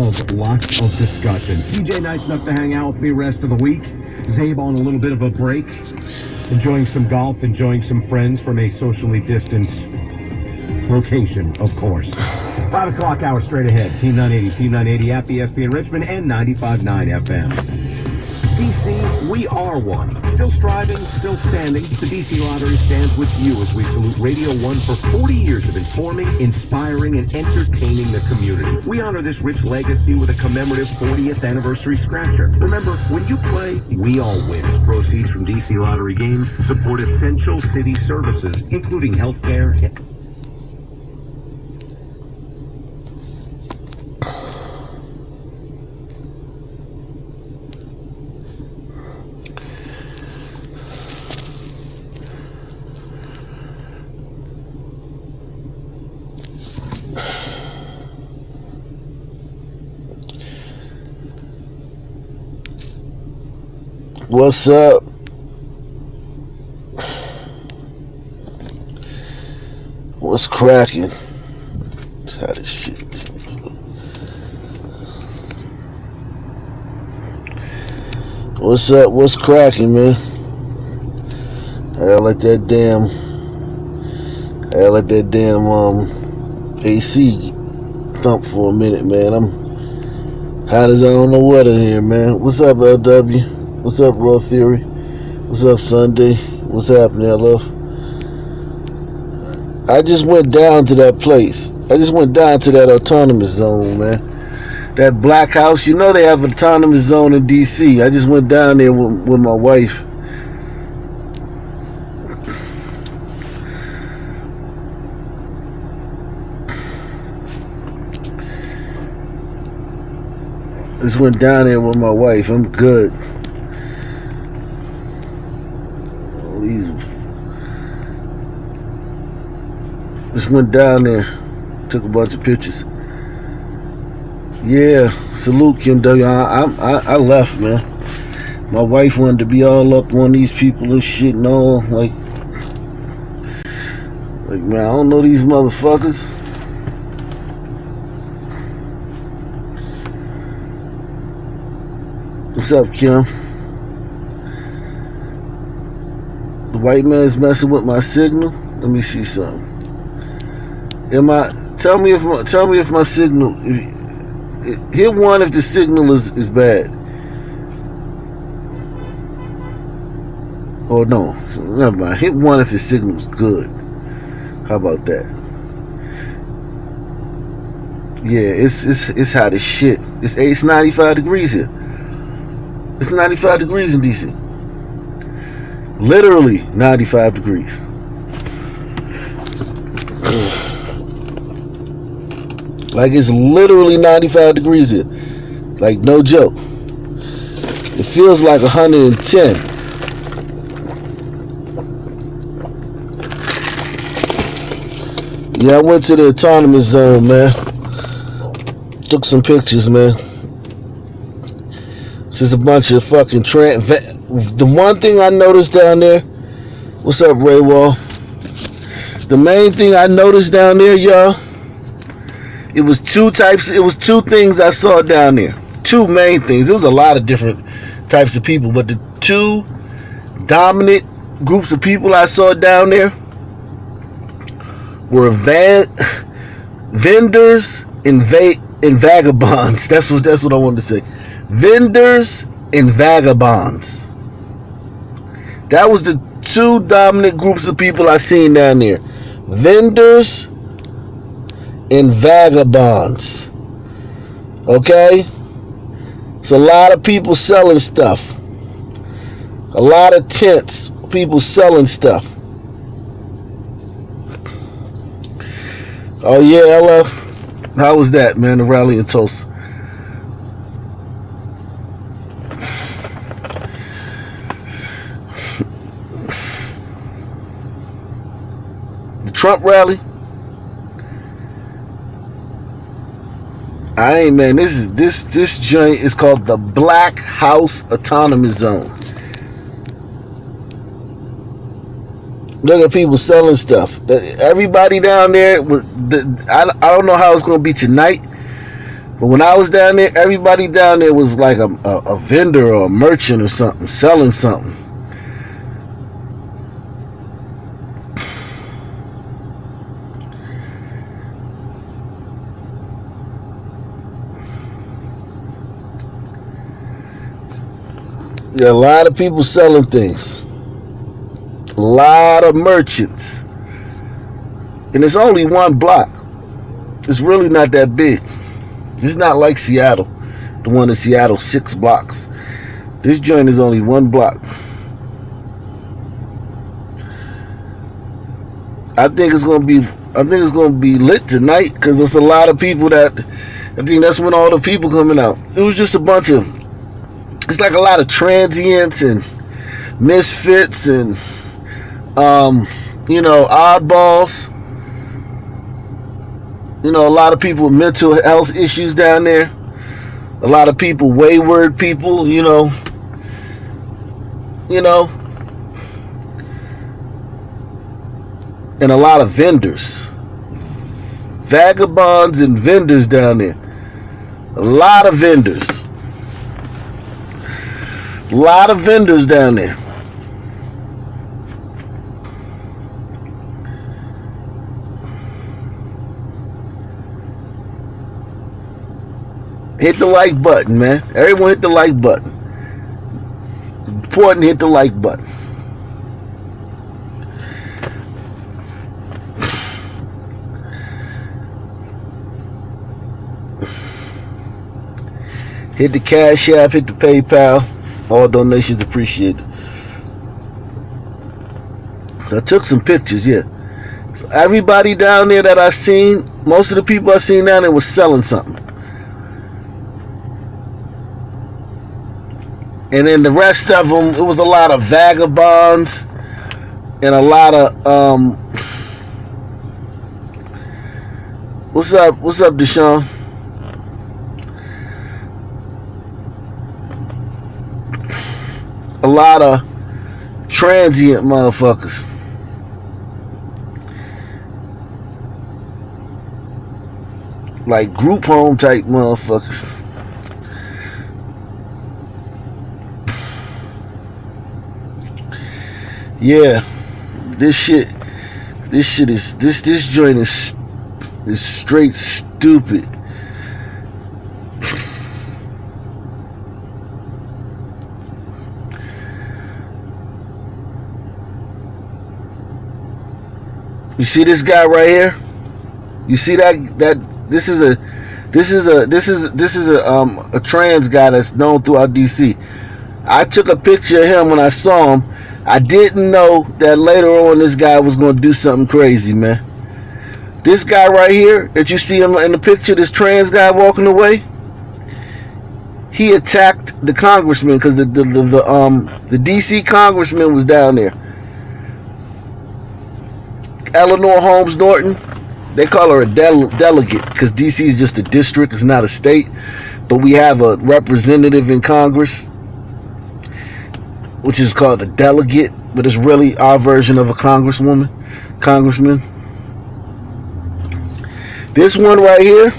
of lots of discussion. TJ nice enough to hang out with me rest of the week. Zabe on a little bit of a break. Enjoying some golf, enjoying some friends from a socially distanced location, of course. 5 o'clock hour straight ahead. Team 980, Team 980 at ESPN Richmond and 95.9 FM. DC, we are one. Still striving, still standing. The DC Lottery stands with you as we salute Radio 1 for 40 years of informing, inspiring, and entertaining the community. We honor this rich legacy with a commemorative 40th anniversary scratcher. Remember, when you play, we all win. Proceeds from DC Lottery games support essential city services, including healthcare. What's up? What's cracking? How this shit. What's up? What's cracking, man? I let that damn AC thump for a minute, man. I'm hot as I don't know what in here, man. What's up, LW? What's up, Raw Theory? What's up, Sunday? What's happening, love? I just went down to that place. I just went down to that autonomous zone, man. That black house. You know they have an autonomous zone in D.C. I just went down there with my wife. Just went down there with my wife. I'm good. Just went down there, took a bunch of pictures. Yeah, salute Kim W. I left, man. My wife wanted to be all up on these people and shit and all. Like man, I don't know these motherfuckers. What's up, Kim? The white man's messing with my signal. Let me see something. Tell me if my signal. Hit one if the signal is bad. Oh no, never mind. Hit one if the signal's good. How about that? Yeah, it's hot as shit. It's 95 degrees here. It's 95 degrees in DC. Literally 95 degrees. Like it's literally 95 degrees here. Like no joke. It feels like 110. Yeah, I went to the autonomous zone, man. Took some pictures, man. Just a bunch of fucking the one thing I noticed down there. What's up, Ray Wall? The main thing I noticed down there, y'all. It was two things I saw down there. Two main things. There was a lot of different types of people, but the two dominant groups of people I saw down there were vendors and vagabonds. That's what I wanted to say. Vendors and vagabonds. That was the two dominant groups of people I seen down there. Vendors and vagabonds. Okay? It's a lot of people selling stuff. A lot of tents. People selling stuff. Oh yeah, LF. How was that, man? The rally in Tulsa. The Trump rally. Man, this joint is called the Black House Autonomous Zone. Look at people selling stuff. Everybody down there, I don't know how it's going to be tonight, But when I was down there, everybody down there was like a vendor or a merchant or something, selling something. There are a lot of people selling things. A lot of merchants. And it's only one block. It's really not that big. It's not like Seattle. The one in Seattle, 6 blocks. This joint is only 1 block. I think it's gonna be lit tonight because there's a lot of people that I think that's when all the people coming out. It was just a bunch of, it's like a lot of transients and misfits and oddballs. A lot of people with mental health issues down there. A lot of people, wayward people, and a lot of vendors. Vagabonds and vendors down there. A lot of vendors. A lot of vendors down there. Hit the like button, man. Everyone hit the like button. Important, hit the like button. Hit the Cash App, hit the PayPal. All donations appreciated. So I took some pictures, yeah. So everybody down there that I seen, most of the people I seen down there was selling something. And then the rest of them, it was a lot of vagabonds and a lot of what's up, Deshaun? A lot of transient motherfuckers. Like group home type motherfuckers. Yeah, this joint is straight stupid. You see this guy right here? You see that this is a trans guy that's known throughout DC. I took a picture of him when I saw him. I didn't know that later on this guy was going to do something crazy, man. This guy right here that you see him in the picture, this trans guy walking away, he attacked the congressman because the DC congressman was down there. Eleanor Holmes Norton, they call her a delegate because DC is just a district, it's not a state, but we have a representative in Congress, which is called a delegate, but it's really our version of a congressman. This one right here,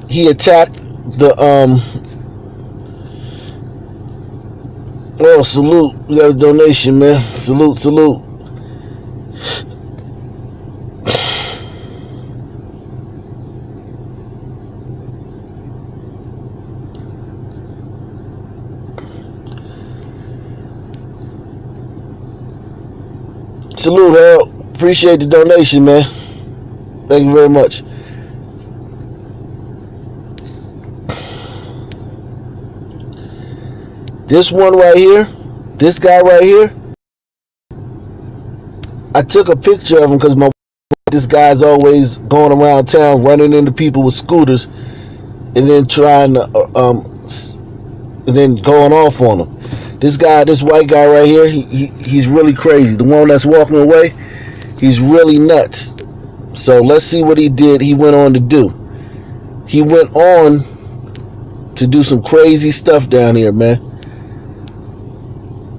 he attacked the oh, salute. We got a donation, man. Salute. Salute, Harold. Appreciate the donation, man. Thank you very much. This one right here, this guy right here, I took a picture of him because this guy's always going around town running into people with scooters and then trying to and then going off on them. This white guy right here, he's really crazy. The one that's walking away, he's really nuts. So let's see what he did. He went on to do. He went on to do some crazy stuff down here, man.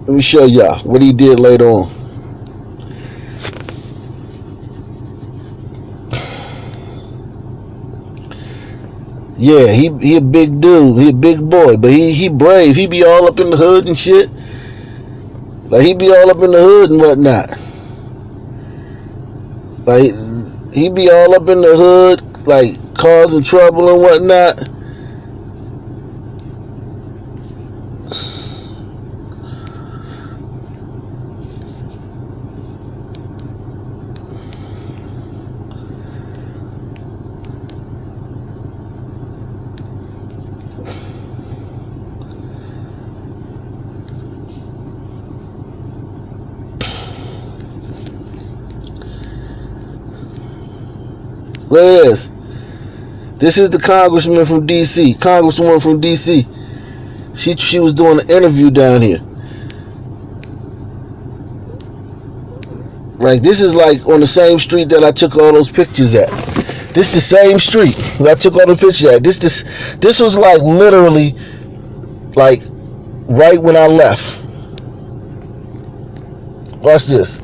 Let me show y'all what he did later on. Yeah, he a big dude. He a big boy, but he brave. He be all up in the hood and shit. Like he be all up in the hood and whatnot. Like he be all up in the hood, like causing trouble and whatnot. Look at this. This is the congressman from D.C. Congresswoman from D.C. She was doing an interview down here. Like this is like on the same street that I took all those pictures at. This the same street that I took all the pictures at. This was like literally like right when I left. Watch this.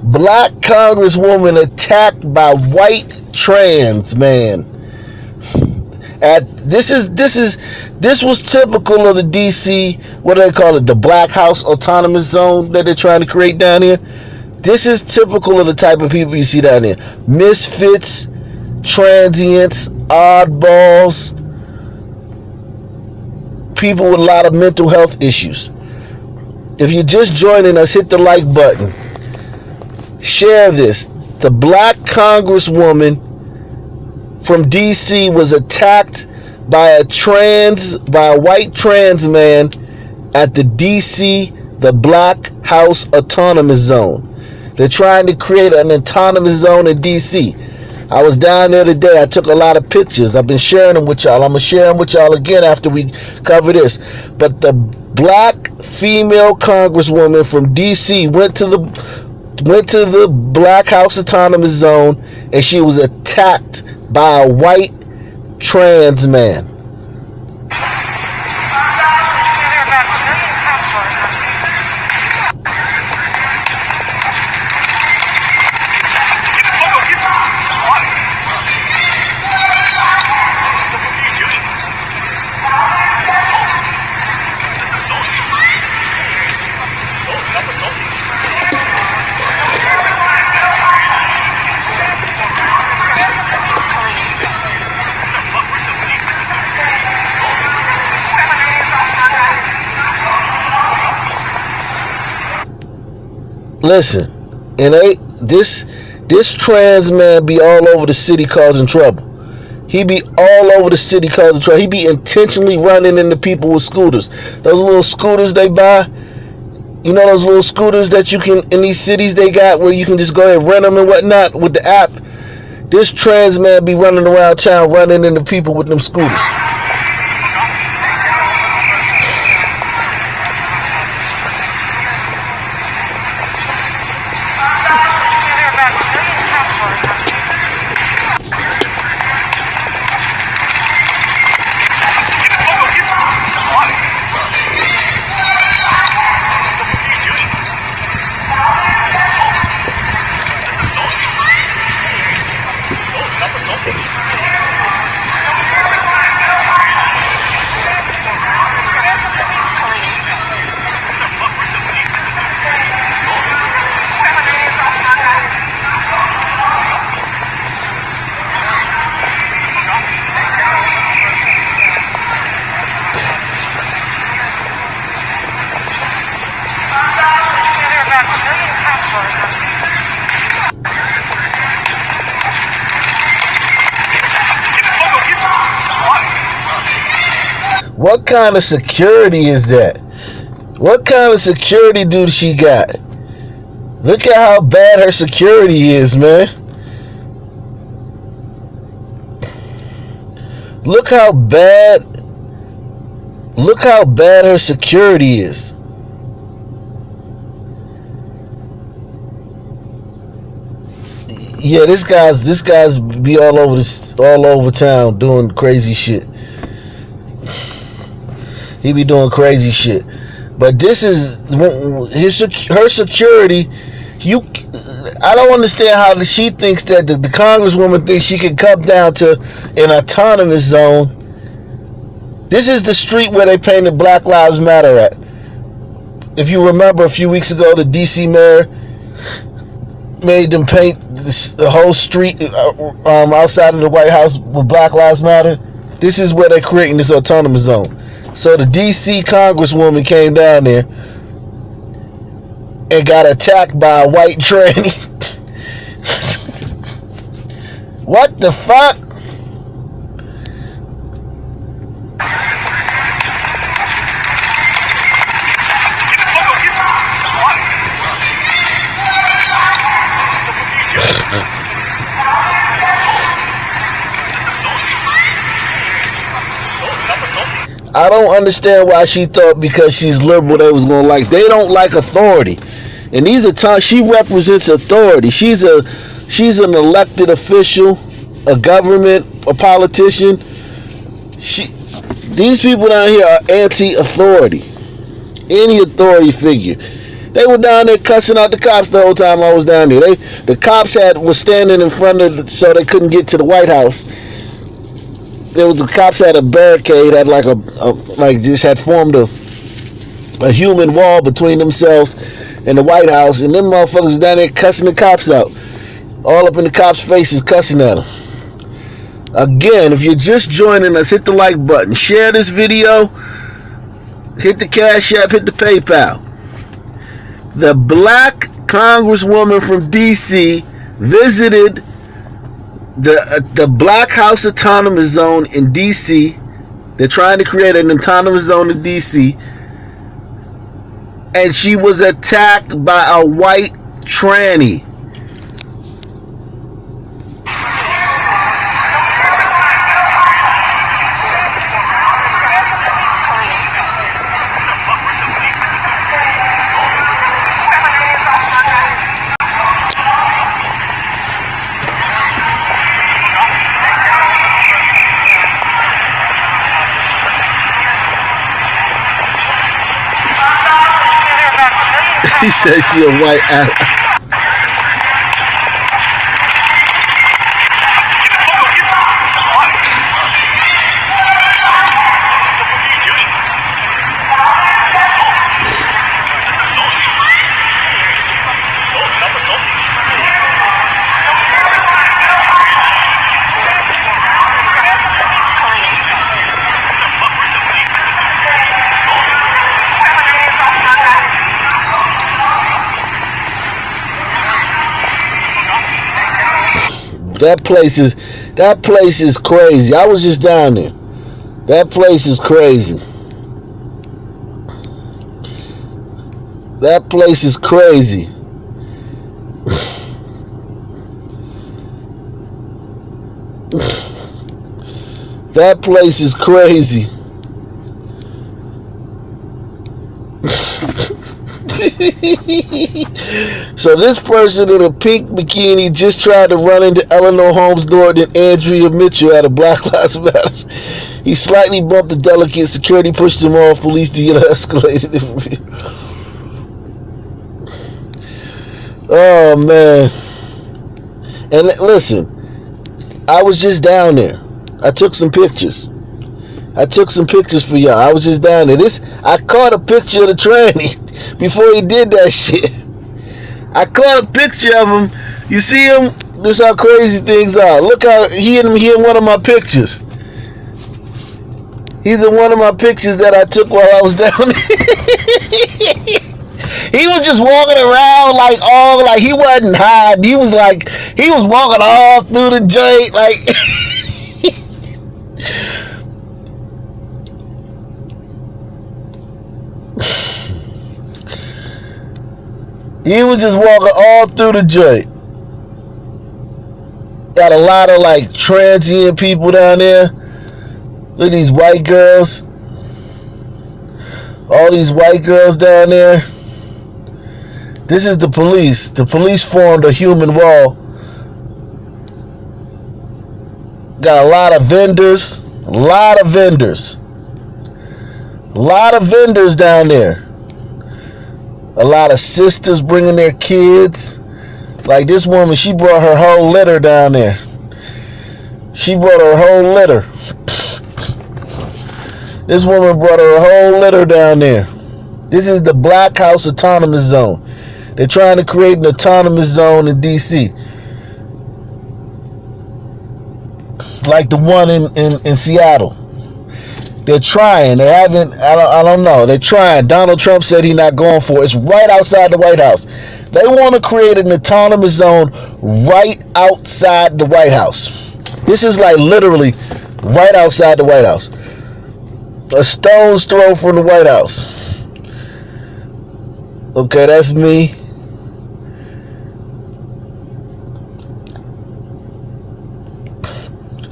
Black congresswoman attacked by white trans man. This was typical of the DC, what do they call it, the Black House Autonomous Zone that they're trying to create down here. This is typical of the type of people you see down here. Misfits, transients, oddballs, people with a lot of mental health issues. If you're just joining us, hit the like button. Share this. The black congresswoman from DC was attacked by a white trans man at the DC, the Black House Autonomous Zone. They're trying to create an autonomous zone in DC. I was down there today. I took a lot of pictures. I've been sharing them with y'all. I'm going to share them with y'all again after we cover this. But the black female congresswoman from DC went to the Black House Autonomous Zone and she was attacked by a white trans man. Listen, and this trans man be all over the city causing trouble. He be all over the city causing trouble. He be intentionally running into people with scooters. Those little scooters they buy, you know those little scooters that you can, in these cities they got where you can just go ahead and rent them and whatnot with the app. This trans man be running around town running into people with them scooters. What kind of security is that? What kind of security do she got? Look at how bad her security is, man. Look how bad her security is. Yeah, this guy's be all over town doing crazy shit. He be doing crazy shit. But this is her security. I don't understand how she thinks that the congresswoman thinks she can come down to an autonomous zone. This is the street where they painted Black Lives Matter at. If you remember a few weeks ago, the DC mayor made them paint the whole street outside of the White House with Black Lives Matter. This is where they're creating this autonomous zone. So the DC congresswoman came down there and got attacked by a white tranny. What the fuck? I don't understand why she thought because she's liberal they was gonna like. They don't like authority, and these are times she represents authority. She's an elected official, a government, a politician. These people down here are anti-authority, any authority figure. They were down there cussing out the cops the whole time I was down there. The cops was standing in front of so they couldn't get to the White House. The cops had a barricade, had had formed a human wall between themselves and the White House, and them motherfuckers was down there cussing the cops out, all up in the cops' faces, cussing at them. Again, if you're just joining us, hit the like button, share this video, hit the Cash App, hit the PayPal. The black congresswoman from DC visited the Black House Autonomous Zone in D.C. They're trying to create an autonomous zone in D.C. And she was attacked by a white tranny. He said she a white ass. That place is crazy. I was just down there. That place is crazy. That place is crazy. That place is crazy. So this person in a pink bikini just tried to run into Eleanor Holmes' door and Andrea Mitchell at a Black Lives Matter. He slightly bumped the delegate. Security pushed him off. Police de-escalated. Oh man. And listen, I was just down there. I took some pictures. For y'all. I was just down there. I caught a picture of the tranny before he did that shit. I caught a picture of him. You see him? This how crazy things are. Look how he in one of my pictures. He's in one of my pictures that I took while I was down there. He was just walking around like he wasn't hiding. He was walking all through the joint like He was just walking all through the joint. Got a lot of like transient people down there. Look at these white girls. All these white girls down there. This is the police. The police formed a human wall. Got a lot of vendors. A lot of vendors. A lot of vendors down there. A lot of sisters bringing their kids. Like this woman, she brought her whole litter down there. She brought her whole litter. This woman brought her whole litter down there. This is the Black House Autonomous Zone. They're trying to create an autonomous zone in D.C. Like the one in Seattle. They're trying. They haven't. I don't know. They're trying. Donald Trump said he's not going for it. It's right outside the White House. They want to create an autonomous zone right outside the White House. This is like literally right outside the White House. A stone's throw from the White House. Okay, that's me.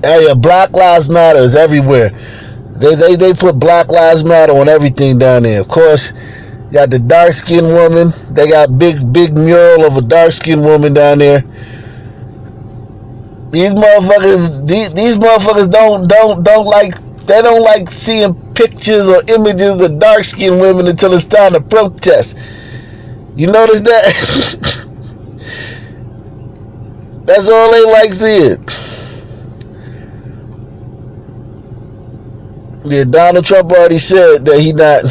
Hey, Black Lives Matter is everywhere. They put Black Lives Matter on everything down there. Of course, you got the dark-skinned woman. They got big mural of a dark-skinned woman down there. These motherfuckers don't like seeing pictures or images of dark-skinned women until it's time to protest. You notice that? That's all they like seeing. Yeah, Donald Trump already said that he not.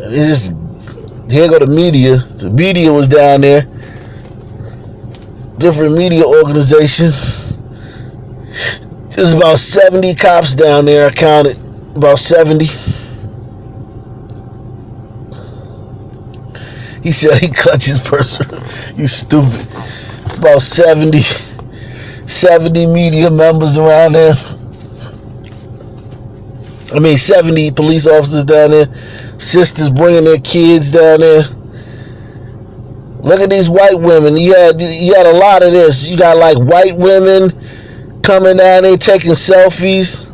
It's just, here go the media. The media was down there. Different media organizations. There's about 70 cops down there. I counted about 70. He said he clutches person. You stupid. It's about 70 media members around there. 70 police officers down there. Sisters bringing their kids down there. Look at these white women. You had a lot of this. You got like white women coming down there taking selfies.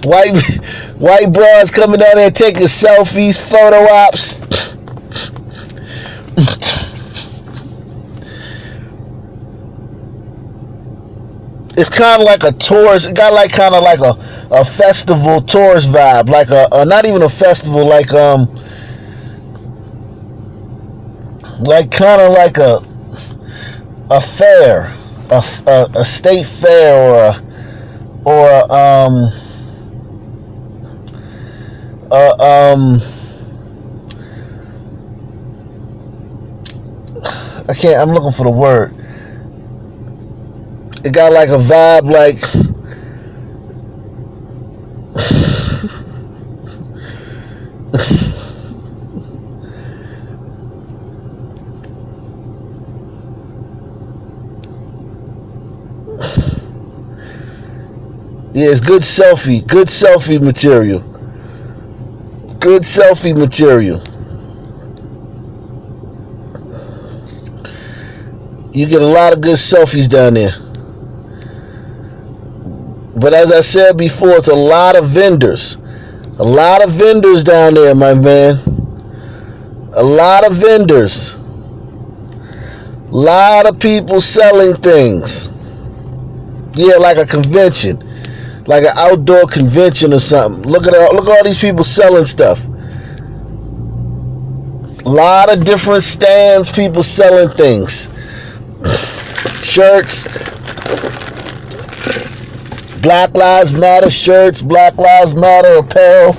white bras coming down there taking selfies, photo ops. It's kind of like a tourist. It got like kind of like a festival tourist vibe, like a not even a festival, like kind of like a fair, a state fair, or I'm looking for the word. It got like a vibe like yeah, it's good selfie material. Good selfie material. You get a lot of good selfies down there. But as I said before, it's a lot of vendors. A lot of vendors down there, my man. A lot of vendors. A lot of people selling things. Yeah, like a convention. Like an outdoor convention or something. Look at all these people selling stuff. A lot of different stands, people selling things. Shirts. Black Lives Matter shirts, Black Lives Matter apparel.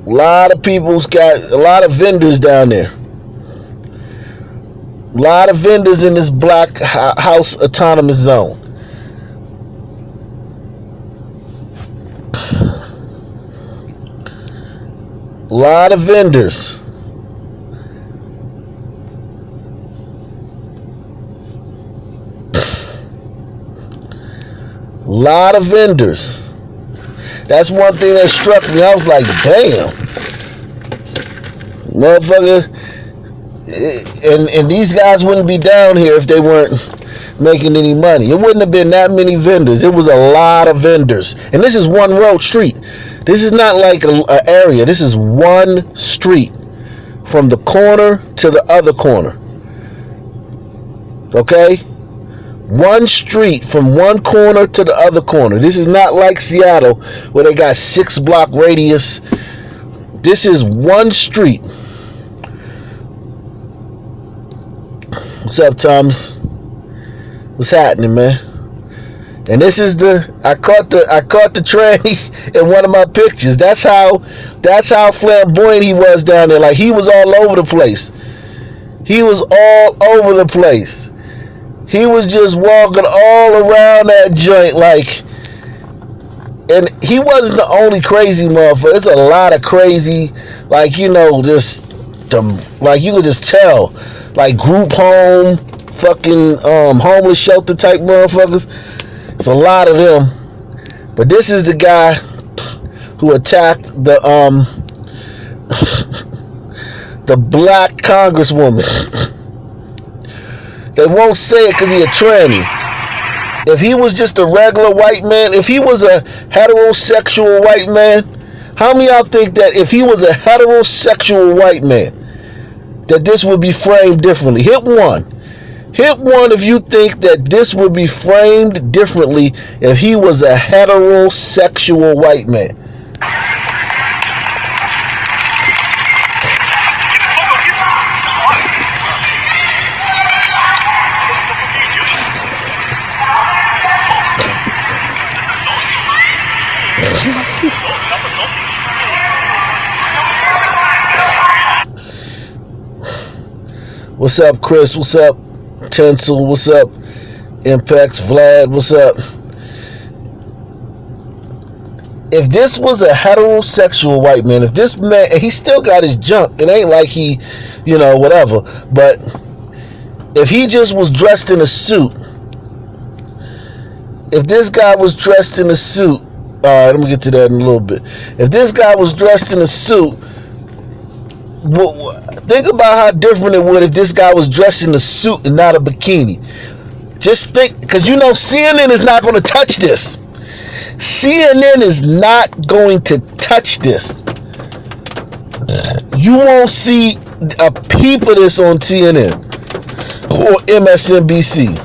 A lot of people's got a lot of vendors down there. A lot of vendors in this Black House Autonomous Zone. A lot of vendors. A lot of vendors. That's one thing that struck me. I was like, damn. Motherfucker. And these guys wouldn't be down here if they weren't making any money. It wouldn't have been that many vendors. It was a lot of vendors. And this is one road street. This is not like an area. This is one street from the corner to the other corner. Okay? One street from one corner to the other corner. This is not like Seattle where they got 6-block radius. This is one street. What's up, Thomas? What's happening, man? And this is I caught the tranny in one of my pictures. That's how flamboyant he was down there. Like, he was all over the place. He was all over the place. He was just walking all around that joint, like, and he wasn't the only crazy motherfucker. It's a lot of crazy, like, you know, just like, you could just tell, like, group home, fucking homeless shelter type motherfuckers. It's a lot of them. But this is the guy who attacked the the black congresswoman. They won't say it because he a tranny. If he was just a regular white man, if he was a heterosexual white man, how many of y'all think that if he was a heterosexual white man, that this would be framed differently? Hit one. Hit one if you think that this would be framed differently if he was a heterosexual white man. What's up, Chris? What's up, Tinsel? What's up, Impacts? Vlad? What's up? If this was a heterosexual white man, if this man, and he still got his junk, it ain't like he, you know, whatever, but if he just was dressed in a suit, if this guy was dressed in a suit, all right, let me get to that in a little bit. If this guy was dressed in a suit, think about how different it would if this guy was dressed in a suit and not a bikini. Just think, because you know CNN is not going to touch this. CNN is not going to touch this. You won't see a peep of this on CNN or MSNBC.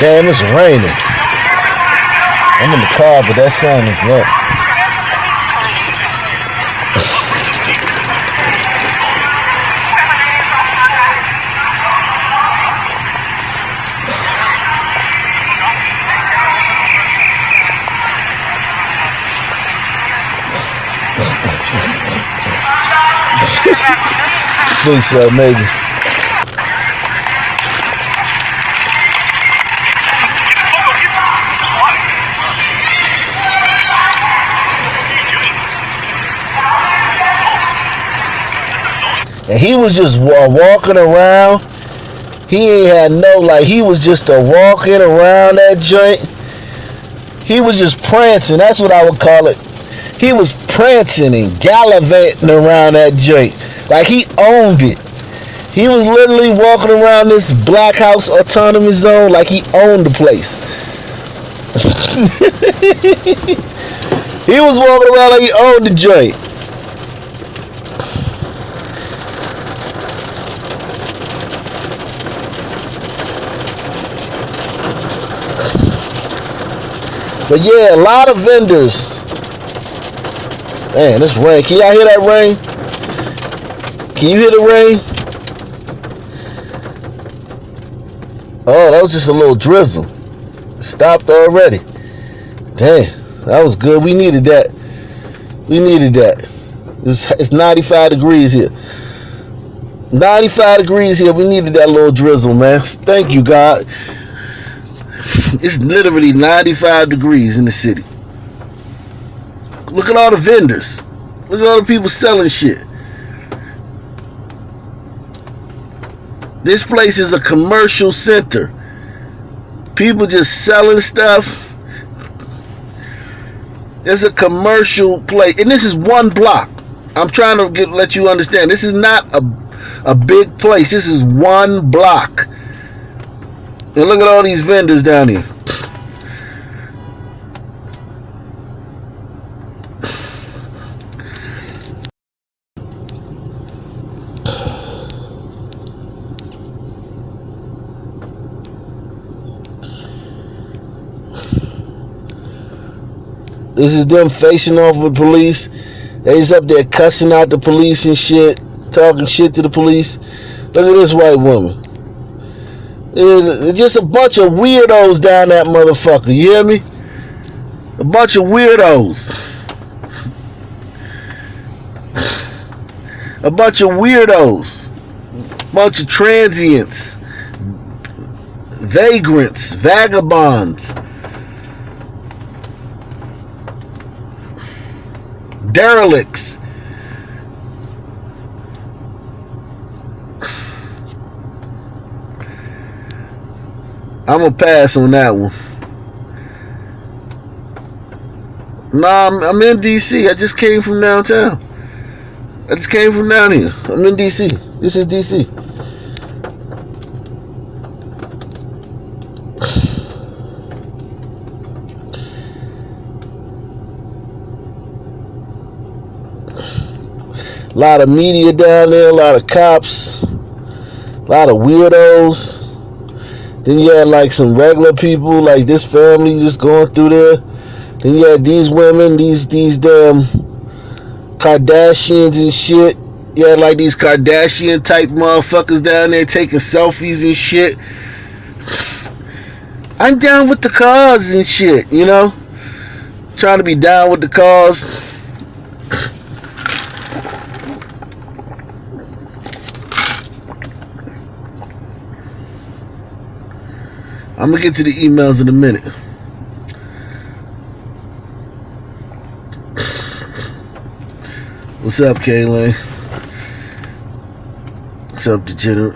Damn, it's raining. I'm in the car, but that sun is wet. Think so, maybe. And he was just walking around. He ain't had no, like, he was just walking around that joint. He was just prancing. That's what I would call it. He was prancing and gallivanting around that joint. Like, he owned it. He was literally walking around this Black House autonomous zone like he owned the place. He was walking around like he owned the joint. But yeah, a lot of vendors. Man, this rain. Can y'all hear that rain? Can you hear the rain? Oh, that was just a little drizzle. Stopped already. Damn, that was good. We needed that. We needed that. It's 95 degrees here. 95 degrees here. We needed that little drizzle, man. Thank you, God. It's literally 95 degrees in the city. Look at all the vendors. Look at all the people selling shit. This place is a commercial center. People just selling stuff. It's a commercial place. And this is one block. I'm trying to let you understand. This is not a big place. This is one block. And look at all these vendors down here. This is them facing off with police. They's up there cussing out the police and shit, talking shit to the police. Look at this white woman. It's just a bunch of weirdos down that motherfucker. You hear me? A bunch of weirdos. A bunch of weirdos. A bunch of transients. Vagrants. Vagabonds. Derelicts. I'm gonna pass on that one. Nah, I'm in DC. I just came from downtown. I just came from down here. I'm in DC. This is DC. A lot of media down there, a lot of cops, a lot of weirdos. Then you had like some regular people, like this family just going through there. Then you had these women, these damn Kardashians and shit. You had like these Kardashian type motherfuckers down there taking selfies and shit. I'm down with the cause and shit, you know? Trying to be down with the cause. I'm gonna get to the emails in a minute. What's up, Kaylin? What's up, Degenerate?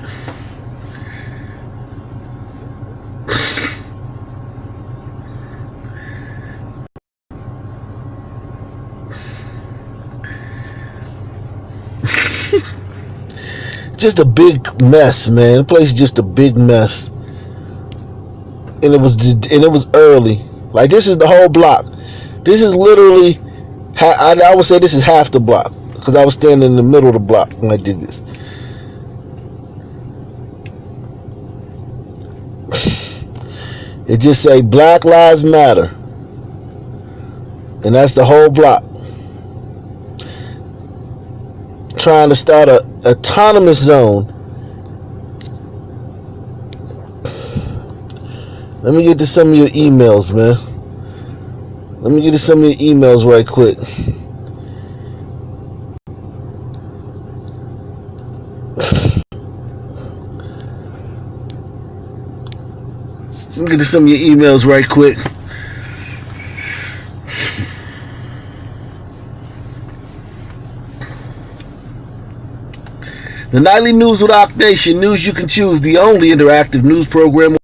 Just a big mess, man. The place is just a big mess. And it was early. Like, this is the whole block. This is literally, I would say this is half the block, because I was standing in the middle of the block when I did this. It just say Black Lives Matter, and that's the whole block. Trying to start a autonomous zone. Let me get to some of your emails, man. Let me get to some of your emails right quick. Let me get to some of your emails right quick. The Nightly News with Ock Nation. News you can choose. The only interactive news program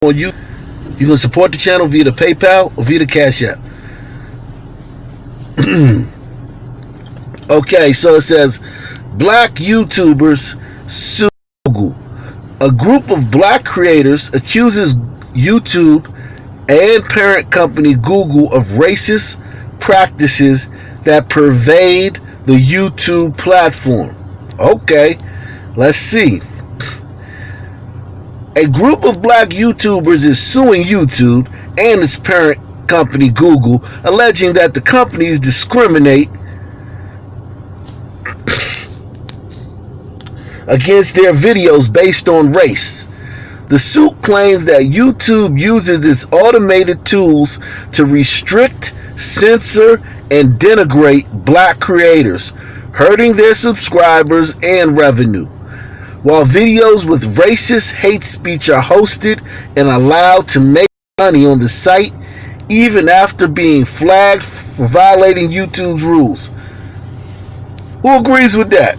on you. You can support the channel via the PayPal or via the Cash App. Okay, so it says, black YouTubers sue Google. A group of black creators accuses YouTube and parent company Google of racist practices that pervade the YouTube platform. Okay, let's see. A group of black YouTubers is suing YouTube and its parent company Google, alleging that the companies discriminate against their videos based on race. The suit claims that YouTube uses its automated tools to restrict, censor, and denigrate black creators, hurting their subscribers and revenue. While videos with racist hate speech are hosted and allowed to make money on the site, even after being flagged for violating YouTube's rules. Who agrees with that?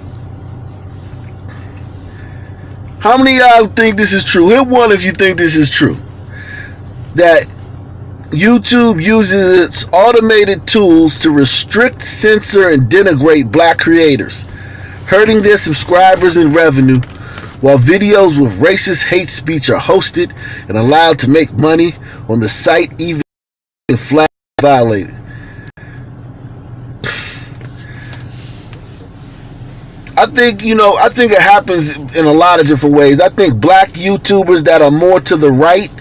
How many of y'all think this is true? Hit one if you think this is true. That YouTube uses its automated tools to restrict, censor, and denigrate black creators, hurting their subscribers and revenue, while videos with racist hate speech are hosted and allowed to make money on the site, even if flagged violated. I think it happens in a lot of different ways. I think black YouTubers that are more to the right,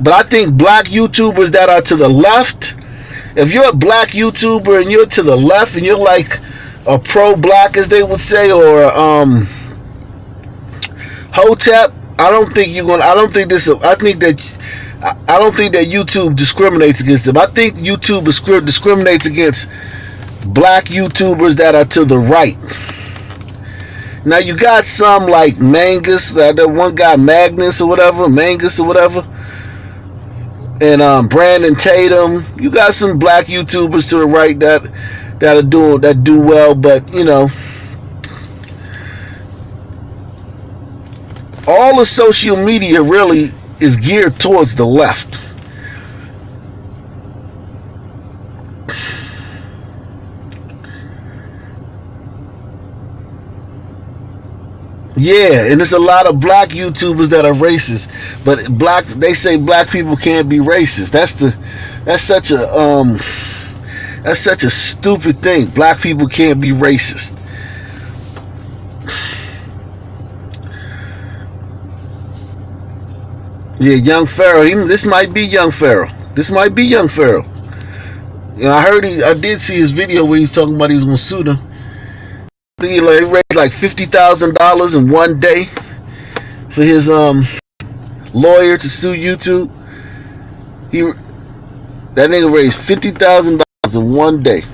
but I think black YouTubers that are to the left, if you're a black YouTuber and you're to the left and you're like a pro-black, as they would say, or Hotep, I don't think that YouTube discriminates against them. I think YouTube discriminates against black YouTubers that are to the right. Now you got some like Mangus, that one guy Mangus or whatever, and Brandon Tatum. You got some black YouTubers to the right that do well, but all of social media really is geared towards the left. Yeah, and there's a lot of black YouTubers that are racist, but they say black people can't be racist. That's such a stupid thing. Black people can't be racist. Yeah, Young Pharaoh. This might be Young Pharaoh. I did see his video where he was talking about he was gonna sue them. I think he raised like $50,000 in one day for his lawyer to sue YouTube. That nigga raised $50,000 in one day.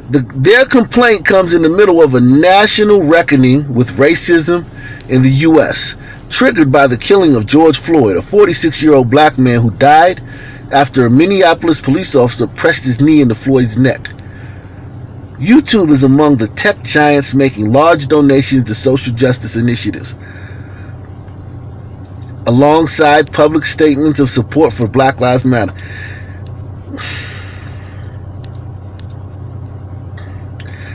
Their complaint comes in the middle of a national reckoning with racism in the U.S., triggered by the killing of George Floyd, a 46-year-old black man who died after a Minneapolis police officer pressed his knee into Floyd's neck. YouTube is among the tech giants making large donations to social justice initiatives, alongside public statements of support for Black Lives Matter.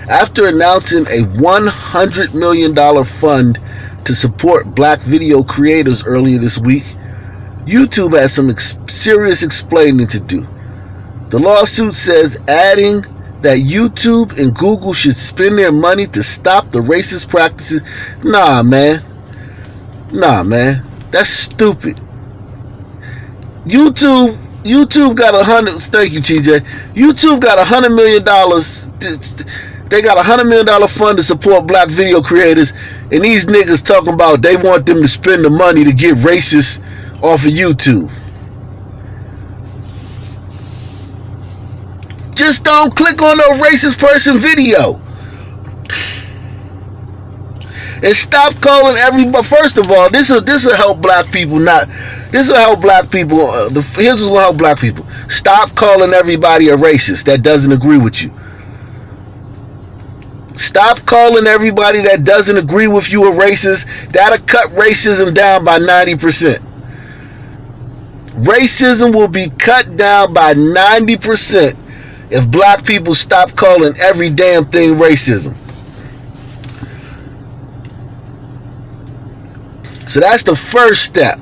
After announcing a $100 million fund to support black video creators earlier this week, YouTube has some serious explaining to do. The lawsuit says, adding that YouTube and Google should spend their money to stop the racist practices. Nah, man. That's stupid. YouTube got thank you, TJ. YouTube got $100 million. They got $100 million fund to support black video creators, and these niggas talking about they want them to spend the money to get racists off of YouTube. Just don't click on no racist person video. And stop calling everybody. First of all, this will help black people. Here's what's gonna help black people. Stop calling everybody a racist that doesn't agree with you. Stop calling everybody that doesn't agree with you a racist. That'll cut racism down by 90%. Racism will be cut down by 90% if black people stop calling every damn thing racism. So that's the first step.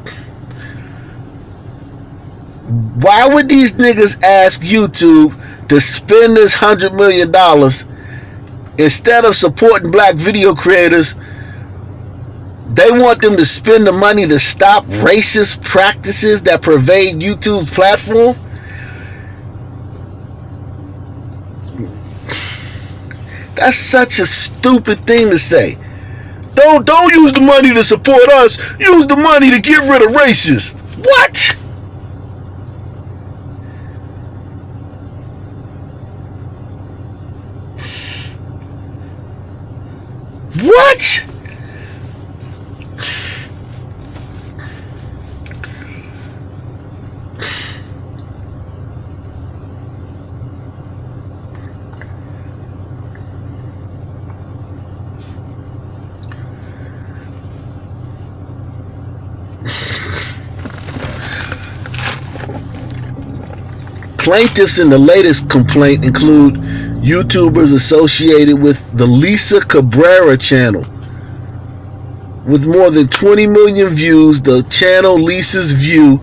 Why would these niggas ask YouTube to spend this $100 million instead of supporting black video creators? They want them to spend the money to stop racist practices that pervade YouTube's platform? That's such a stupid thing to say. Don't use the money to support us. Use the money to get rid of racists. What? What? Plaintiffs in the latest complaint include YouTubers associated with the Lisa Cabrera channel. With more than 20 million views, the channel Lisa's View,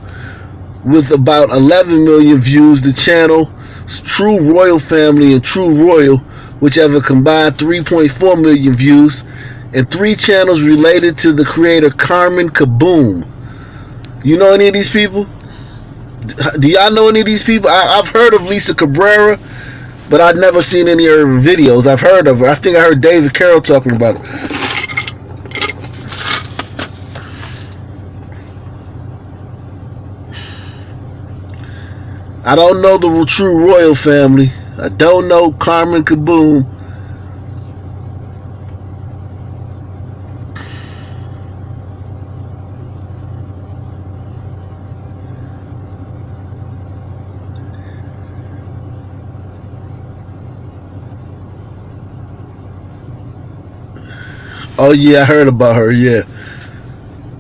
with about 11 million views, the channel's True Royal Family and True Royal, which have a combined 3.4 million views, and 3 channels related to the creator Carmen Kaboom. You know any of these people? Do y'all know any of these people? I've heard of Lisa Cabrera, but I've never seen any of her videos. I've heard of her. I think I heard David Carroll talking about it. I don't know the True Royal Family. I don't know Carmen Kaboom. Oh yeah, I heard about her, yeah.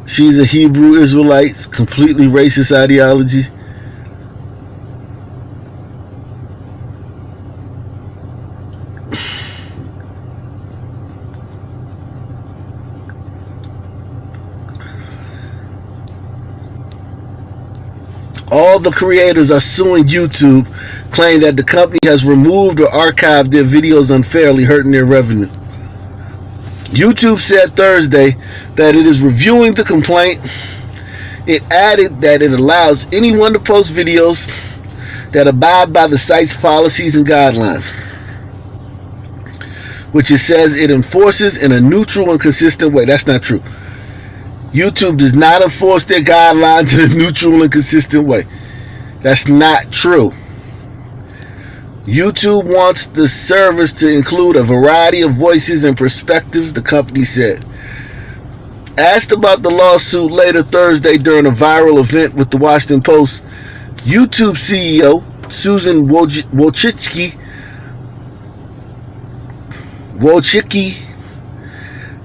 She's a Hebrew Israelite, completely racist ideology. All the creators are suing YouTube, claiming that the company has removed or archived their videos unfairly, hurting their revenue. YouTube said Thursday that it is reviewing the complaint. It added that it allows anyone to post videos that abide by the site's policies and guidelines, which it says it enforces in a neutral and consistent way. That's not true. YouTube does not enforce their guidelines in a neutral and consistent way. That's not true. YouTube wants the service to include a variety of voices and perspectives, the company said. Asked about the lawsuit later Thursday during a viral event with the Washington Post, YouTube CEO Susan Wojcicki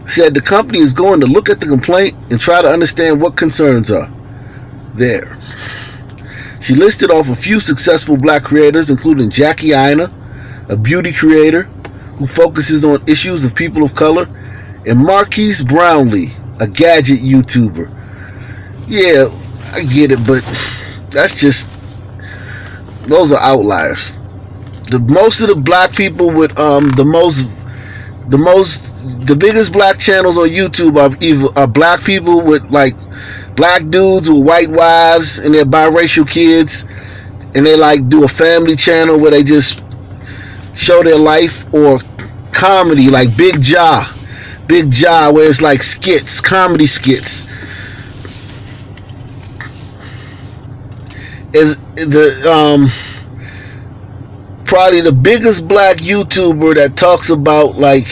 said the company is going to look at the complaint and try to understand what concerns are there. She listed off a few successful black creators, including Jackie Aina, a beauty creator who focuses on issues of people of color, and Marquise Brownlee, a gadget YouTuber. Yeah, I get it, but that's just, those are outliers. Most of the black people with the biggest black channels on YouTube are black people with like black dudes with white wives and their biracial kids, and they like do a family channel where they just show their life, or comedy like Big Jaw, where it's like skits, comedy skits. Is the probably the biggest black YouTuber that talks about like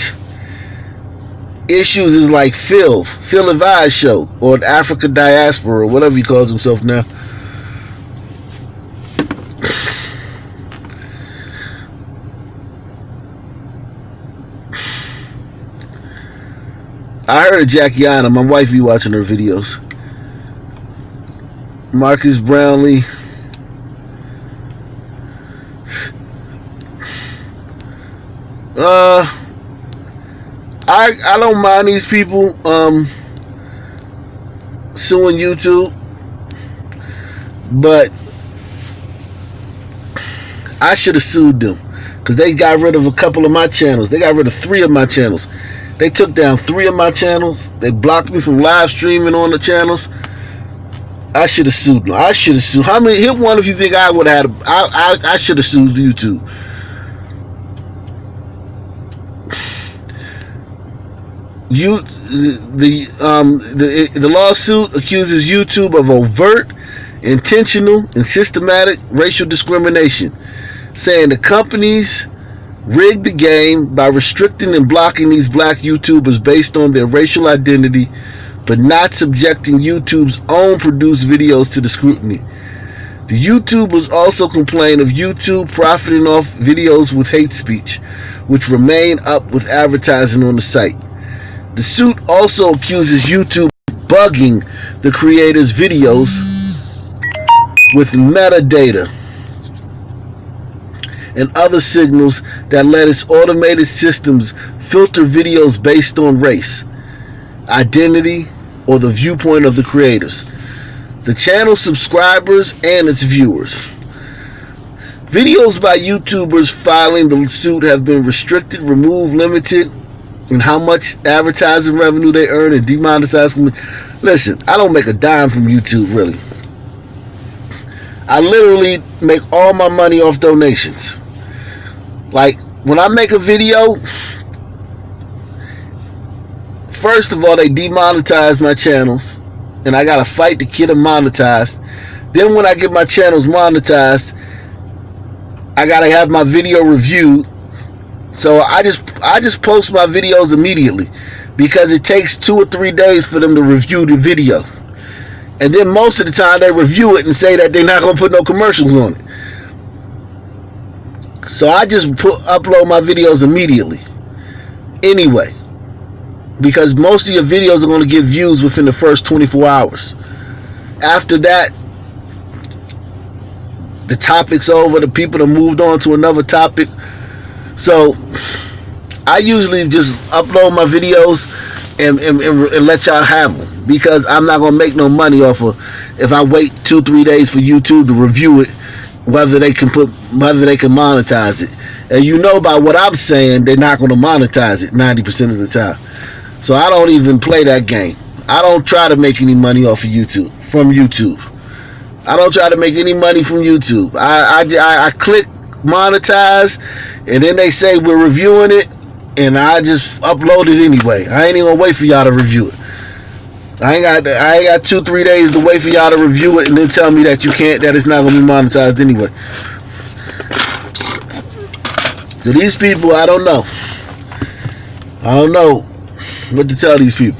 issues is like Phil Levi's show, or the Africa Diaspora, or whatever he calls himself now. I heard of Jackie Aina. My wife be watching her videos. Marcus Brownlee. I don't mind these people suing YouTube, but I should have sued them because they got rid of a couple of my channels. They got rid of 3 of my channels. They took down 3 of my channels. They blocked me from live streaming on the channels. I should have sued them. I should have sued. How many? Hit one if you think I would have had. I should have sued YouTube. The lawsuit accuses YouTube of overt, intentional, and systematic racial discrimination, saying the company's rigged the game by restricting and blocking these black YouTubers based on their racial identity, but not subjecting YouTube's own produced videos to the scrutiny. The YouTubers also complain of YouTube profiting off videos with hate speech, which remain up with advertising on the site. The suit also accuses YouTube of bugging the creators' videos with metadata and other signals that let its automated systems filter videos based on race, identity, or the viewpoint of the creators, the channel's subscribers, and its viewers. Videos by YouTubers filing the suit have been restricted, removed, limited in how much advertising revenue they earn, and demonetized. Listen, I don't make a dime from YouTube, really. I literally make all my money off donations. Like, when I make a video, first of all, they demonetize my channels, and I gotta fight to get them monetized. Then when I get my channels monetized, I gotta have my video reviewed. So I just post my videos immediately, because it takes 2 or 3 days for them to review the video. And then most of the time they review it and say that they're not gonna put no commercials on it. So I just upload my videos immediately. Anyway, because most of your videos are going to get views within the first 24 hours. After that, the topic's over, the people have moved on to another topic. So I usually just upload my videos and let y'all have them, because I'm not going to make no money off of if I wait 2-3 days for YouTube to review it, whether they can monetize it. And you know by what I'm saying, they're not going to monetize it 90% of the time. So I don't even play that game. I don't try to make any money off of YouTube, from YouTube. I don't try to make any money from YouTube. I click monetize, and then they say we're reviewing it, and I just upload it anyway. I ain't even gonna wait for y'all to review it. I ain't got 2-3 days to wait for y'all to review it and then tell me that you can't, that it's not gonna be monetized anyway. So these people, I don't know what to tell these people.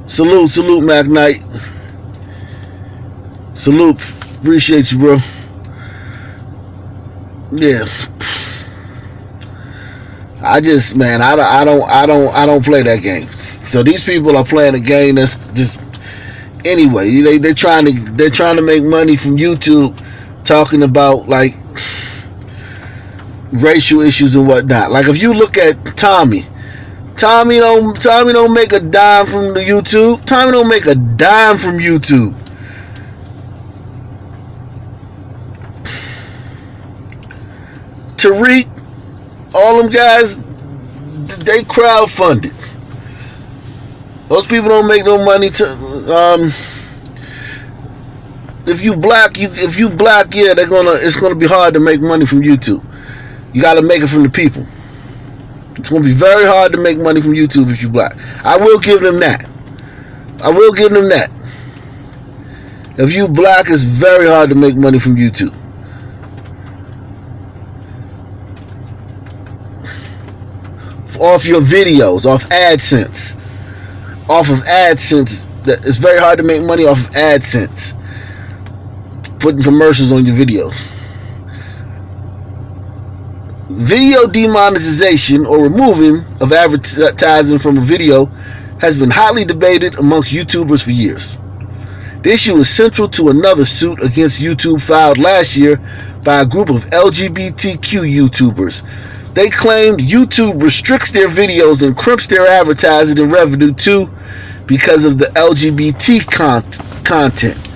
Salute, Mac Knight. Salute, appreciate you, bro. Yeah, I don't play that game. So these people are playing a game that's just, anyway. They're trying to make money from YouTube, talking about like racial issues and whatnot. Like if you look at Tommy don't make a dime from the YouTube. Tommy don't make a dime from YouTube. Tariq, all them guys, they crowdfunded. Those people don't make no money if you black, yeah, it's gonna be hard to make money from YouTube. You gotta make it from the people. It's gonna be very hard to make money from YouTube if you black. I will give them that. If you black, it's very hard to make money from YouTube. Off your videos, off AdSense. It's very hard to make money off of AdSense. Putting commercials on your videos. Video demonetization, or removing of advertising from a video, has been hotly debated amongst YouTubers for years. The issue is central to another suit against YouTube filed last year by a group of LGBTQ YouTubers. They claimed YouTube restricts their videos and crimps their advertising and revenue too because of the LGBT content.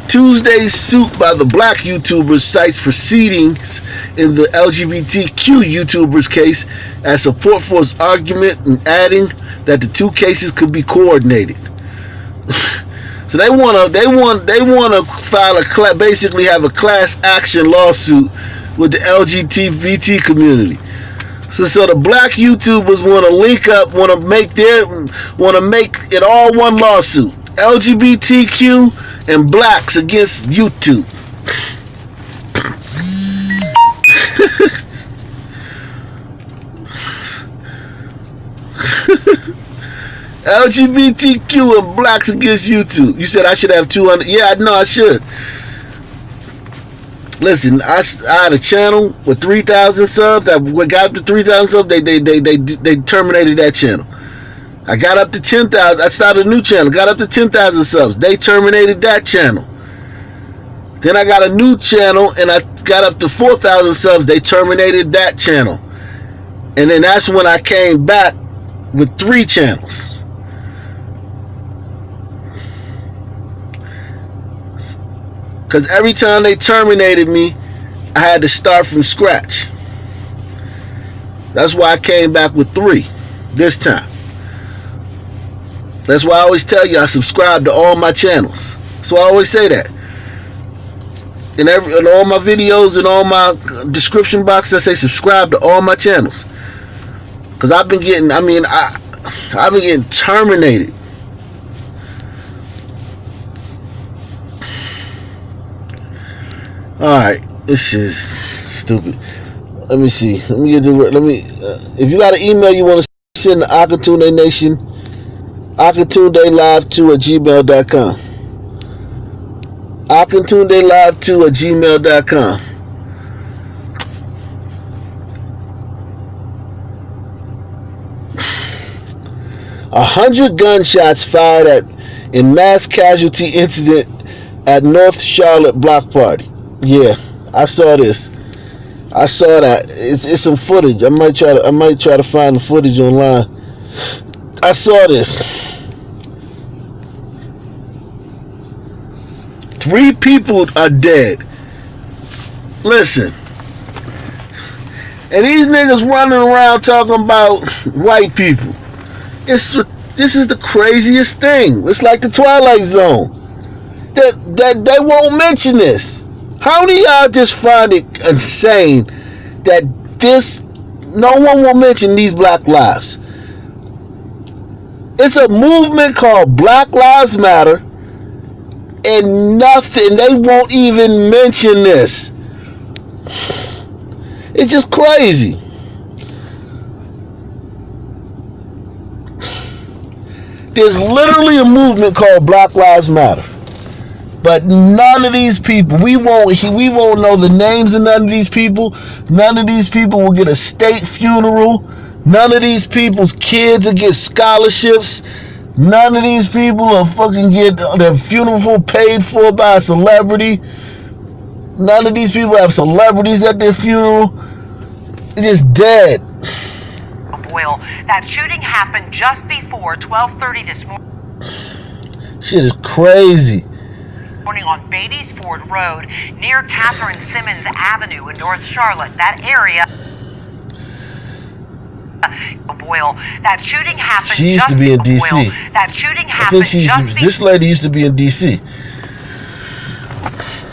Tuesday's suit by the black YouTubers cites proceedings in the LGBTQ YouTubers case as support for its argument, and adding that the two cases could be coordinated. So they want to file basically have a class action lawsuit with the LGBT community. So the black YouTubers want to link up, want to make it all one lawsuit. LGBTQ and blacks against YouTube. LGBTQ and blacks against YouTube. You said I should have 200. Yeah, I know I should. Listen, I had a channel with 3,000 subs. I got up to 3,000 subs. They terminated that channel. I got up to 10,000. I started a new channel. Got up to 10,000 subs. They terminated that channel. Then I got a new channel and I got up to 4,000 subs. They terminated that channel. And then that's when I came back with 3 channels. Because every time they terminated me, I had to start from scratch. That's why I came back with 3 this time. That's why I always tell you I subscribe to all my channels. So I always say that. In all my videos and all my description box, I say subscribe to all my channels. Because I've been getting, I've been getting terminated. Alright, this is stupid. Let me see. Let me get the. If you got an email you want to send to Akatunde Nation, AkatundeLive2@gmail.com. AkatundeLive2@gmail.com. A 100 gunshots fired in mass casualty incident at North Charlotte block party. Yeah, I saw this. I saw that. It's some footage. I might try to find the footage online. I saw this. 3 people are dead. Listen. And these niggas running around talking about white people. This is the craziest thing. It's like the Twilight Zone. That they won't mention this. How many of y'all just find it insane that no one will mention these black lives? It's a movement called Black Lives Matter, and nothing, they won't even mention this. It's just crazy. There's literally a movement called Black Lives Matter. But none of these people, we won't know the names of none of these people. None of these people will get a state funeral. None of these people's kids will get scholarships. None of these people will fucking get their funeral paid for by a celebrity. None of these people have celebrities at their funeral. They're just dead. Boyle, that shooting happened just before 12:30 this morning. Shit is crazy. On Beatty's Ford Road near Catherine Simmons Avenue in North Charlotte. That area. Boyle, that shooting happened. She used to be in D.C. Boyle, that shooting happened this lady used to be in D.C.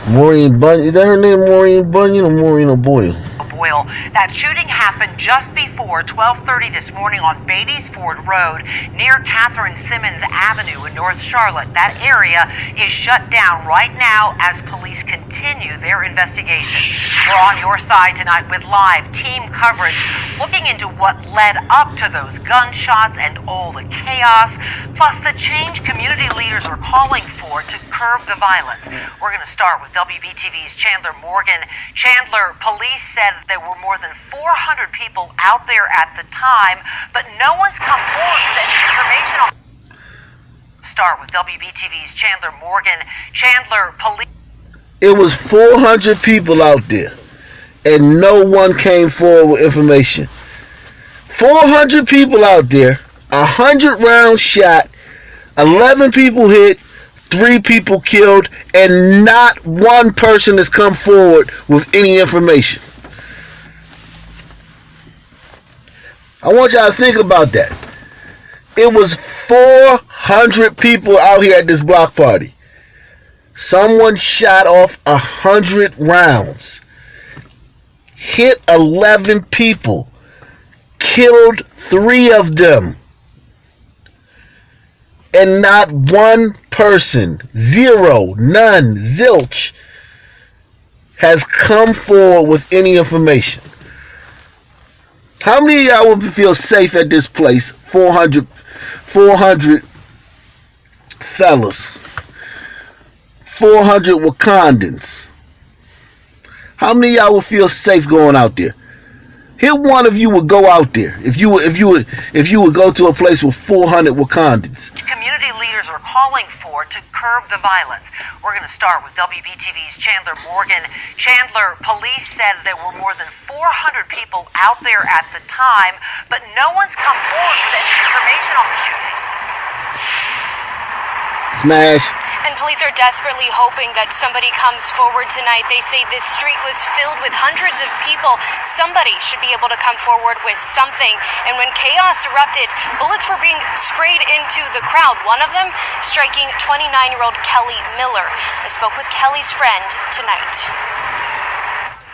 Maureen Bunyan. Is that her name, Maureen Bunyan or Maureen O'Boyle? Boyle, that shooting happened just before 12:30 this morning on Beatty's Ford Road near Catherine Simmons Avenue in North Charlotte. That area is shut down right now as police continue their investigation. We're on your side tonight with live team coverage looking into what led up to those gunshots and all the chaos, plus the change community leaders are calling for to curb the violence. We're going to start with WBTV's Chandler Morgan. Chandler, police said there were more than 400 people out there at the time, but no one's come forward with any information on. Start with WBTV's Chandler Morgan. Chandler, police. It was 400 people out there, and no one came forward with information. 400 people out there, 100 rounds shot, 11 people hit, 3 people killed, and not one person has come forward with any information. I want y'all to think about that. It was 400 people out here at this block party. Someone shot off 100 rounds, hit 11 people, killed 3 of them. And not one person, zero, none, zilch, has come forward with any information. How many of y'all would feel safe at this place? 400 fellas. 400 Wakandans. How many of y'all would feel safe going out there? Here, one of you would go out there if you would go to a place with 400 Wakandans. Community leaders are calling for to curb the violence. We're going to start with WBTV's Chandler Morgan. Chandler, police said there were more than 400 people out there at the time, but no one's come forward with any information on the shooting. Smash. And police are desperately hoping that somebody comes forward tonight. They say this street was filled with hundreds of people. Somebody should be able to come forward with something. And when chaos erupted, bullets were being sprayed into the crowd, one of them striking 29-year-old Kelly Miller. I spoke with Kelly's friend tonight.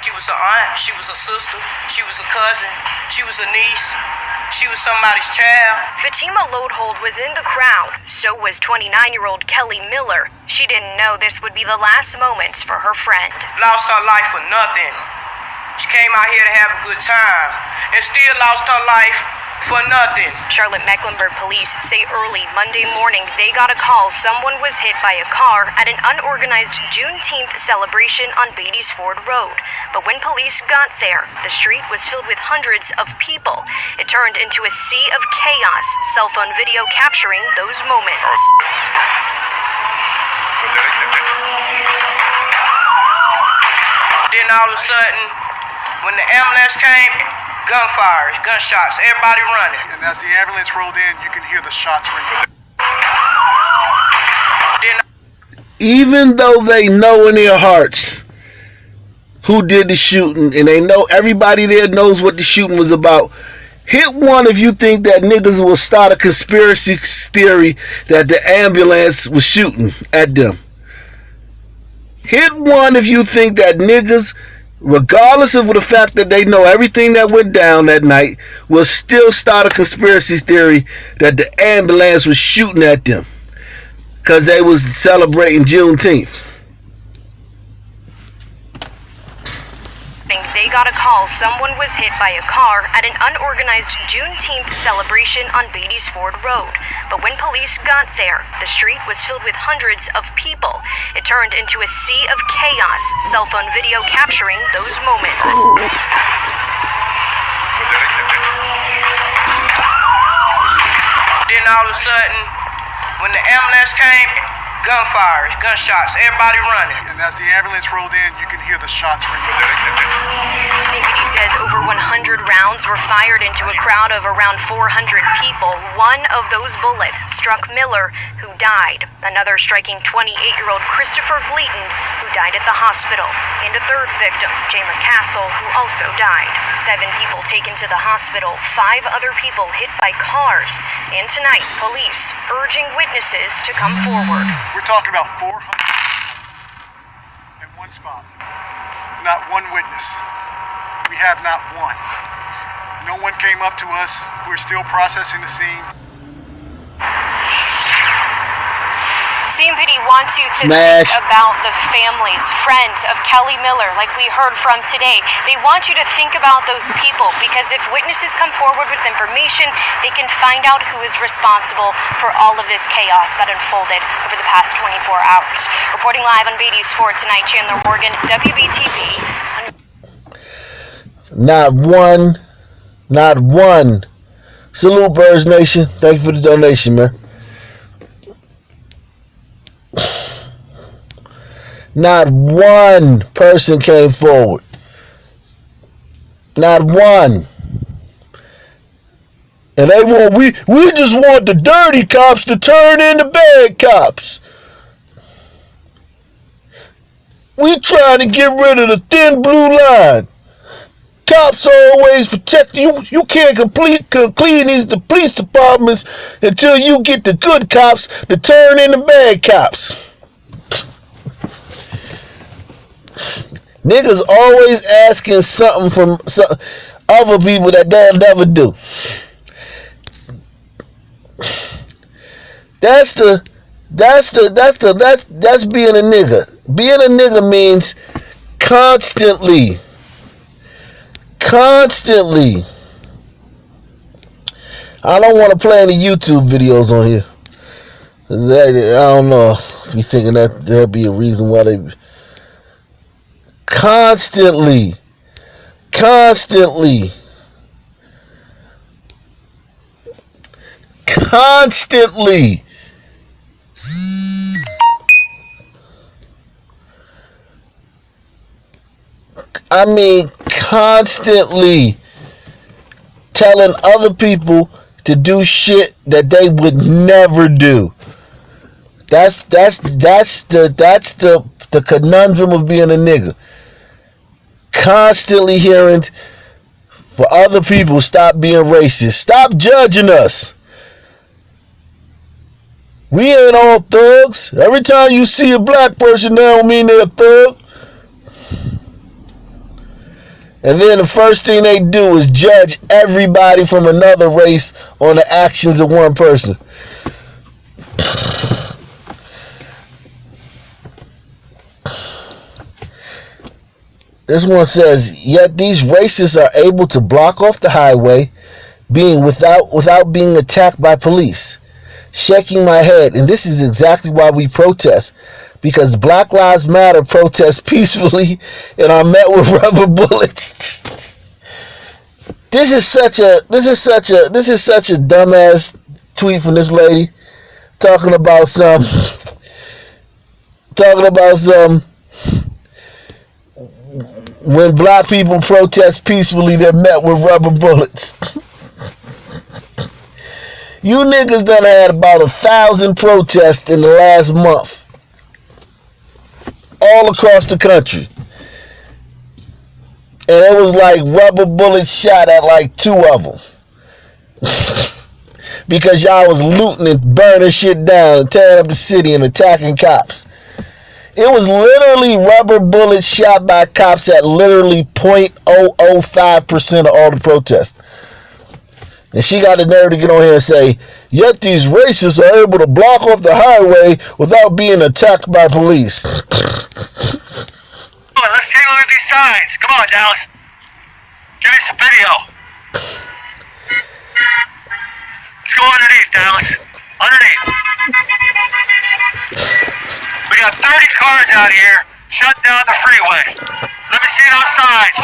She was an aunt, she was a sister, she was a cousin, she was a niece. She was somebody's child. Fatima Lodehold was in the crowd. So was 29-year-old Kelly Miller. She didn't know this would be the last moments for her friend. Lost her life for nothing. She came out here to have a good time and still lost her life for nothing. Charlotte-Mecklenburg police say early Monday morning they got a call someone was hit by a car at an unorganized Juneteenth celebration on Beatty's Ford Road. But when police got there, the street was filled with hundreds of people. It turned into a sea of chaos, cell phone video capturing those moments. Then all of a sudden, when the ambulance came, gunfires, gunshots, everybody running. And as the ambulance rolled in, you can hear the shots ringing. Even though they know in their hearts who did the shooting, and they know everybody there knows what the shooting was about, hit one if you think that niggas will start a conspiracy theory that the ambulance was shooting at them. Hit one if you think that niggas, regardless of the fact that they know everything that went down that night, will still start a conspiracy theory that the ambulance was shooting at them because they was celebrating Juneteenth. They got a call someone was hit by a car at an unorganized Juneteenth celebration on Beatty's Ford Road. But when police got there, the street was filled with hundreds of people. It turned into a sea of chaos, cell phone video capturing those moments. Then all of a sudden, when the ambulance came, gunfires, gunshots, everybody running. And as the ambulance rolled in, you can hear the shots ringing. CPD says over 100 rounds were fired into a crowd of around 400 people. One of those bullets struck Miller, who died. Another striking 28-year-old Christopher Gleaton, who died at the hospital. And a third victim, Jayma Castle, who also died. 7 people taken to the hospital, 5 other people hit by cars. And tonight, police urging witnesses to come forward. We're talking about 400 in one spot. Not one witness. We have not one. No one came up to us. We're still processing the scene. CMPD wants you to Smash. think about the families, friends of Kelly Miller, like we heard from today. They want you to think about those people because if witnesses come forward with information, they can find out who is responsible for all of this chaos that unfolded over the past 24 hours. Reporting live on Beatty's Ford tonight, Chandler Morgan, WBTV. Not one. Salute, Birds Nation. Thank you for the donation, man. Not one person came forward. Not one. And they want we just want the dirty cops to turn into bad cops. We trying to get rid of the thin blue line. Cops always protect you. You can't clean these the police departments until you get the good cops to turn into bad cops. Niggas always asking something from other people that they'll never do. That's being a nigga. Being a nigga means constantly. I don't want to play any YouTube videos on here. I don't know if you're thinking that there'd be a reason why they constantly. I mean, constantly telling other people to do shit that they would never do. That's the conundrum of being a nigga. Constantly hearing for other people, stop being racist. Stop judging us. We ain't all thugs. Every time you see a black person, that don't mean they're a thug. And then the first thing they do is judge everybody from another race on the actions of one person. This one says, yet these racists are able to block off the highway without being attacked by police. Shaking my head, and this is exactly why we protest. Because Black Lives Matter protests peacefully and are met with rubber bullets. This is such a dumbass tweet from this lady talking about some when black people protest peacefully, they're met with rubber bullets. You niggas done had about 1,000 protests in the last month. All across the country. And it was like rubber bullets shot at like 2 of them. Because y'all was looting and burning shit down and tearing up the city and attacking cops. It was literally rubber bullets shot by cops at literally 0.005% of all the protests. And she got the nerve to get on here and say, yet these racists are able to block off the highway without being attacked by police. Come on, let's take a look at these signs. Come on, Dallas. Give me some video. Let's go underneath, Dallas. Underneath. We got 30 cars out here shutting down the freeway. Let me see those signs.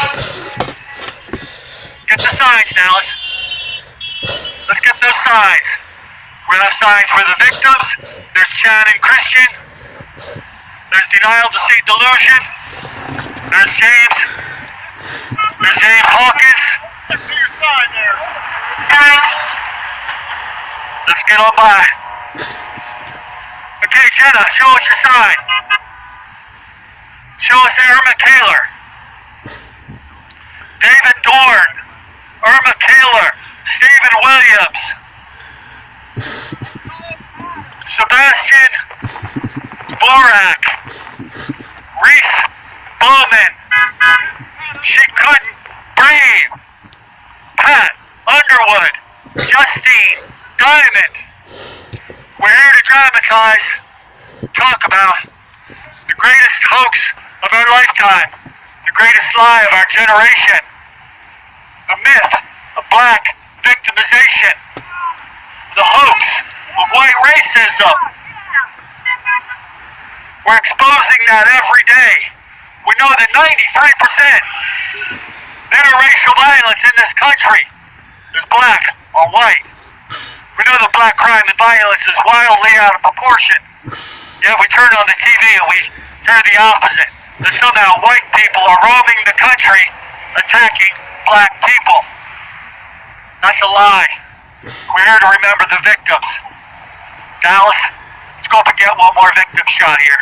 Get the signs, Dallas. Let's get those signs. We have signs for the victims. There's Chad and Christian. There's denial of deceit delusion. There's James. There's James Hawkins. Let's see your sign there. Let's get on by. Okay, Jenna, show us your sign. Show us Irma Kaler. David Dorn. Irma Kaler. Stephen Williams. Sebastian Dvorak. Reese Bowman. She couldn't breathe. Pat Underwood. Justine Diamond. We're here to dramatize, talk about the greatest hoax of our lifetime, the greatest lie of our generation, the myth of black victimization, the hoax of white racism. We're exposing that every day. We know that 93% interracial violence in this country is black or white. We know that black crime and violence is wildly out of proportion. Yet we turn on the TV and we hear the opposite. That somehow white people are roaming the country attacking black people. That's a lie. We're here to remember the victims. Dallas, let's go up and get one more victim shot here.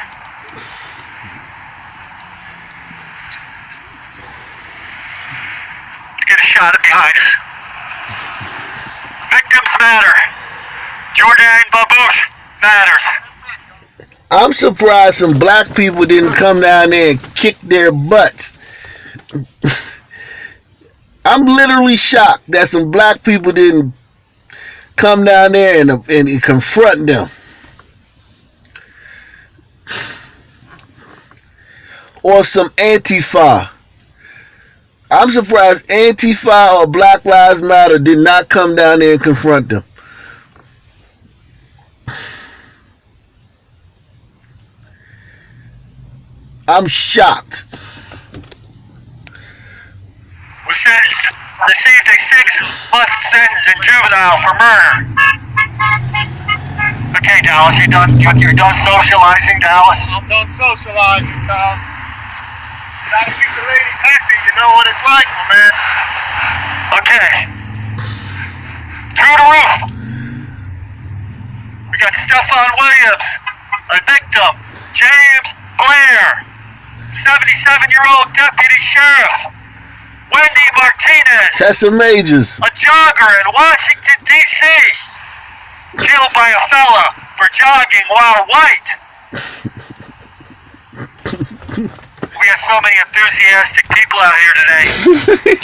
Let's get a shot of behind us. Victims matter. Jordan Babouche matters. I'm surprised some black people didn't come down there and kick their butts. I'm literally shocked that some black people didn't come down there and confront them. or some Antifa. I'm surprised Antifa or Black Lives Matter did not come down there and confront them. I'm shocked. Was sentenced, received a 6-month sentence in juvenile for murder. Okay, Dallas, you're done socializing, Dallas? I'm done socializing, Dallas. Gotta keep the ladies happy, you know what it's like, my man. Okay. Through the roof. We got Stephon Williams, a victim, James Blair, 77-year-old deputy sheriff, Wendy Martinez, Tessa Majors, a jogger in Washington, D.C., killed by a fella for jogging while white. We have so many enthusiastic people out here today.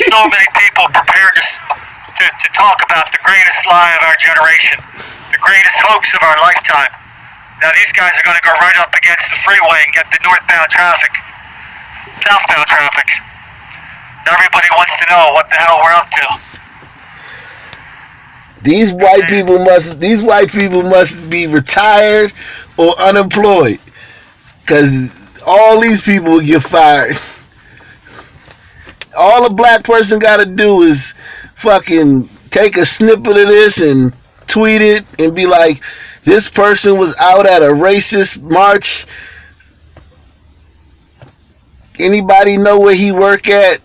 So many people prepared to talk about the greatest lie of our generation, the greatest hoax of our lifetime. Now these guys are going to go right up against the freeway and get the northbound traffic, southbound traffic. Everybody wants to know what the hell we're up to. These white people must be retired or unemployed, because all these people will get fired. All a black person got to do is fucking take a snippet of this and tweet it and be like, this person was out at a racist march. Anybody know where he work at?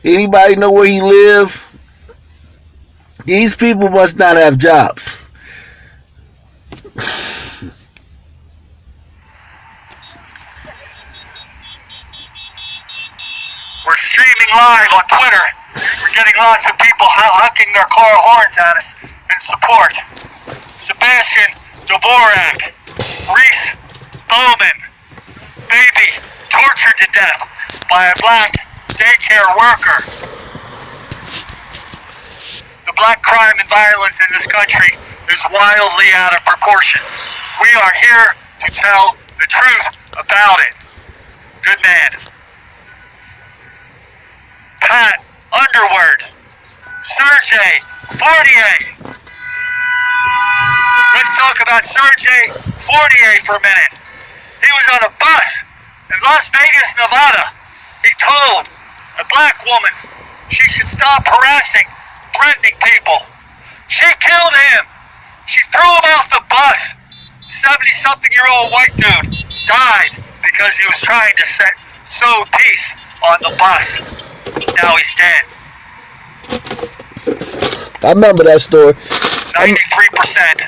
Anybody know where he live? These people must not have jobs. We're streaming live on Twitter. We're getting lots of people honking their car horns at us in support. Sebastian Dvorak, Reese Bowman, baby tortured to death by a black daycare worker. The black crime and violence in this country is wildly out of proportion. We are here to tell the truth about it. Good man. Pat Underwood, Sergey Fournier. Let's talk about Sergey Fournier for a minute. He was on a bus in Las Vegas, Nevada. He told a black woman she should stop harassing, threatening people. She killed him. She threw him off the bus. 70-something-year-old white dude died because he was trying to sow peace on the bus. Now he's dead. I remember that story. 93%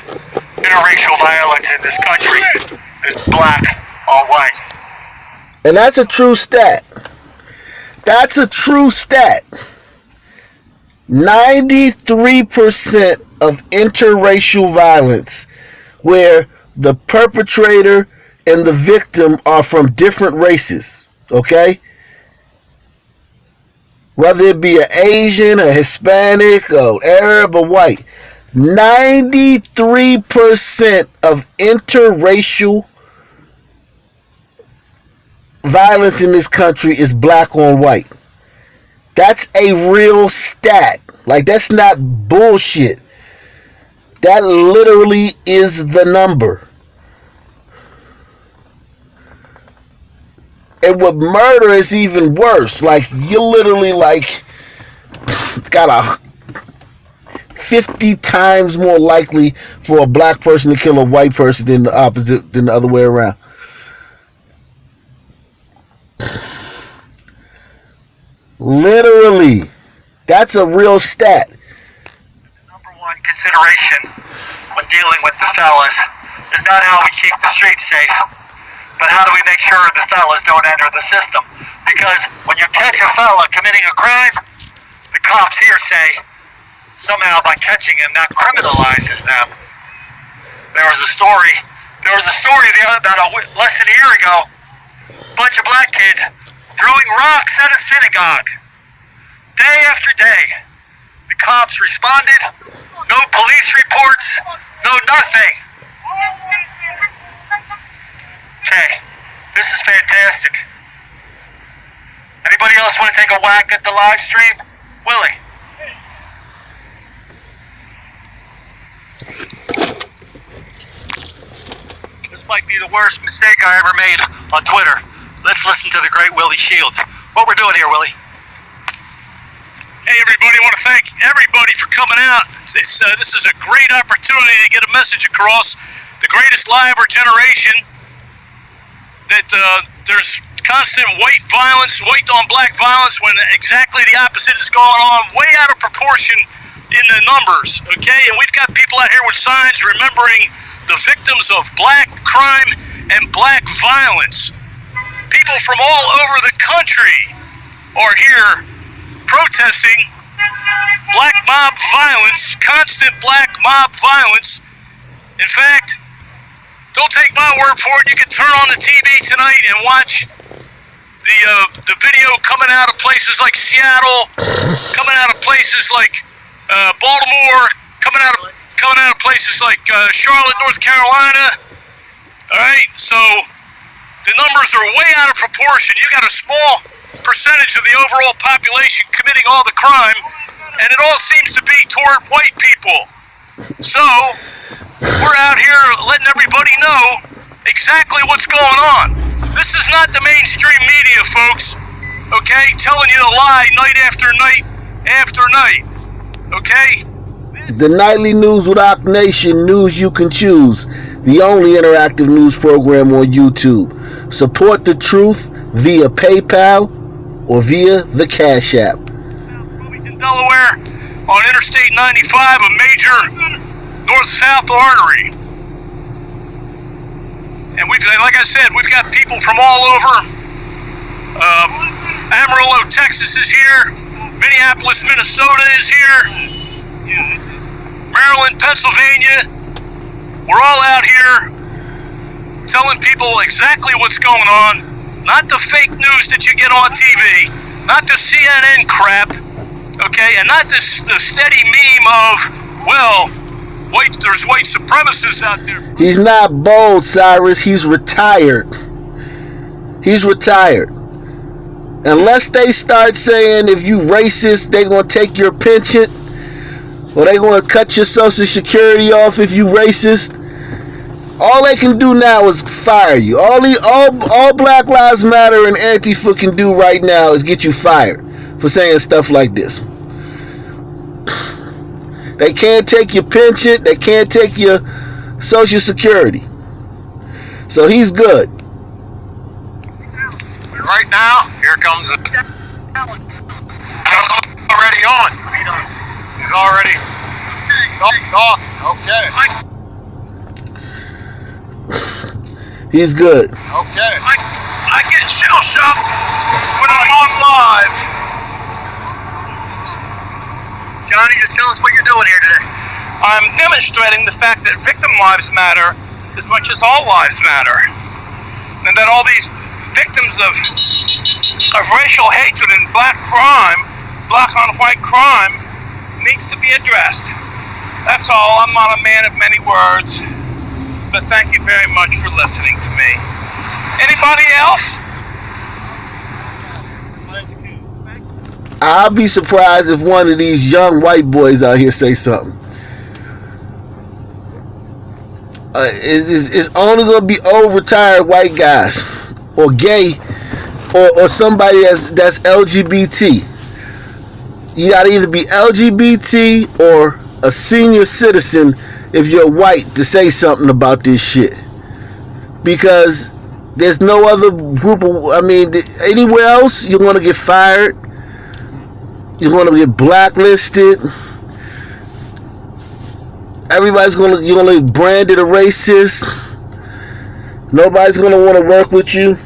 interracial violence in this country is black on white. And that's a true stat. That's a true stat. 93% of interracial violence where the perpetrator and the victim are from different races, okay? Whether it be an Asian, a Hispanic, or Arab, or white. 93% of interracial violence in this country is black on white. That's a real stat. Like, that's not bullshit. That literally is the number. And with murder, it's even worse. Like, you literally, like, got a 50 times more likely for a black person to kill a white person than the opposite, than the other way around. Literally. That's a real stat. Number one consideration when dealing with the fellas is not how we keep the streets safe, but how do we make sure the fellas don't enter the system? Because when you catch a fella committing a crime, the cops here say somehow by catching him that criminalizes them. There was a story about less than a year ago. A bunch of black kids throwing rocks at a synagogue. Day after day, the cops responded. No police reports, no nothing. Okay, this is fantastic. Anybody else want to take a whack at the live stream? Willie. This might be the worst mistake I ever made on Twitter. Let's listen to the great Willie Shields. What we're doing here, Willie? Hey everybody, I want to thank everybody for coming out. This is a great opportunity to get a message across. The greatest lie of our generation, that there's constant white violence, white on black violence, when exactly the opposite is going on, way out of proportion in the numbers, okay? And we've got people out here with signs remembering the victims of black crime and black violence. People from all over the country are here protesting black mob violence, constant black mob violence. In fact, don't take my word for it. You can turn on the TV tonight and watch the video coming out of places like Seattle, coming out of places like Baltimore, coming out of places like Charlotte, North Carolina. All right, so the numbers are way out of proportion. You got a small percentage of the overall population committing all the crime, and it all seems to be toward white people. So we're out here letting everybody know exactly what's going on. This is not the mainstream media, folks, okay, telling you to lie night after night after night, okay? The Nightly News with Ock Nation, news you can choose. The only interactive news program on YouTube. Support the truth via PayPal or via the Cash App. Bloomington, Delaware, on Interstate 95, a major north-south artery. And like I said, we've got people from all over. Amarillo, Texas is here. Minneapolis, Minnesota is here. Maryland, Pennsylvania. We're all out here telling people exactly what's going on. Not the fake news that you get on TV, not the CNN crap, okay, and not the steady meme of, well, there's white supremacists out there. He's not bold, Cyrus. He's retired. He's retired. Unless they start saying if you racist, they're going to take your pension, or they're going to cut your Social Security off if you racist. All they can do now is fire you. All Black Lives Matter and Antifa can do right now is get you fired for saying stuff like this. They can't take your pension. They can't take your Social Security. So he's good. Right now, here comes the already on. He's already talking. Okay. He's good. Okay. I get shell-shocked when I'm on live. Johnny, just tell us what you're doing here today. I'm demonstrating the fact that victim lives matter as much as all lives matter. And that all these victims of racial hatred and black crime, black on white crime, needs to be addressed. That's all. I'm not a man of many words. But thank you very much for listening to me. Anybody else? I'll be surprised if one of these young white boys out here say something. It's only going to be old retired white guys or gay or somebody that's LGBT. You got to either be LGBT or a senior citizen if you're white to say something about this shit, because there's no other group of, anywhere else you're going to get fired, you're going to get blacklisted, you're going to be branded a racist, nobody's going to want to work with you.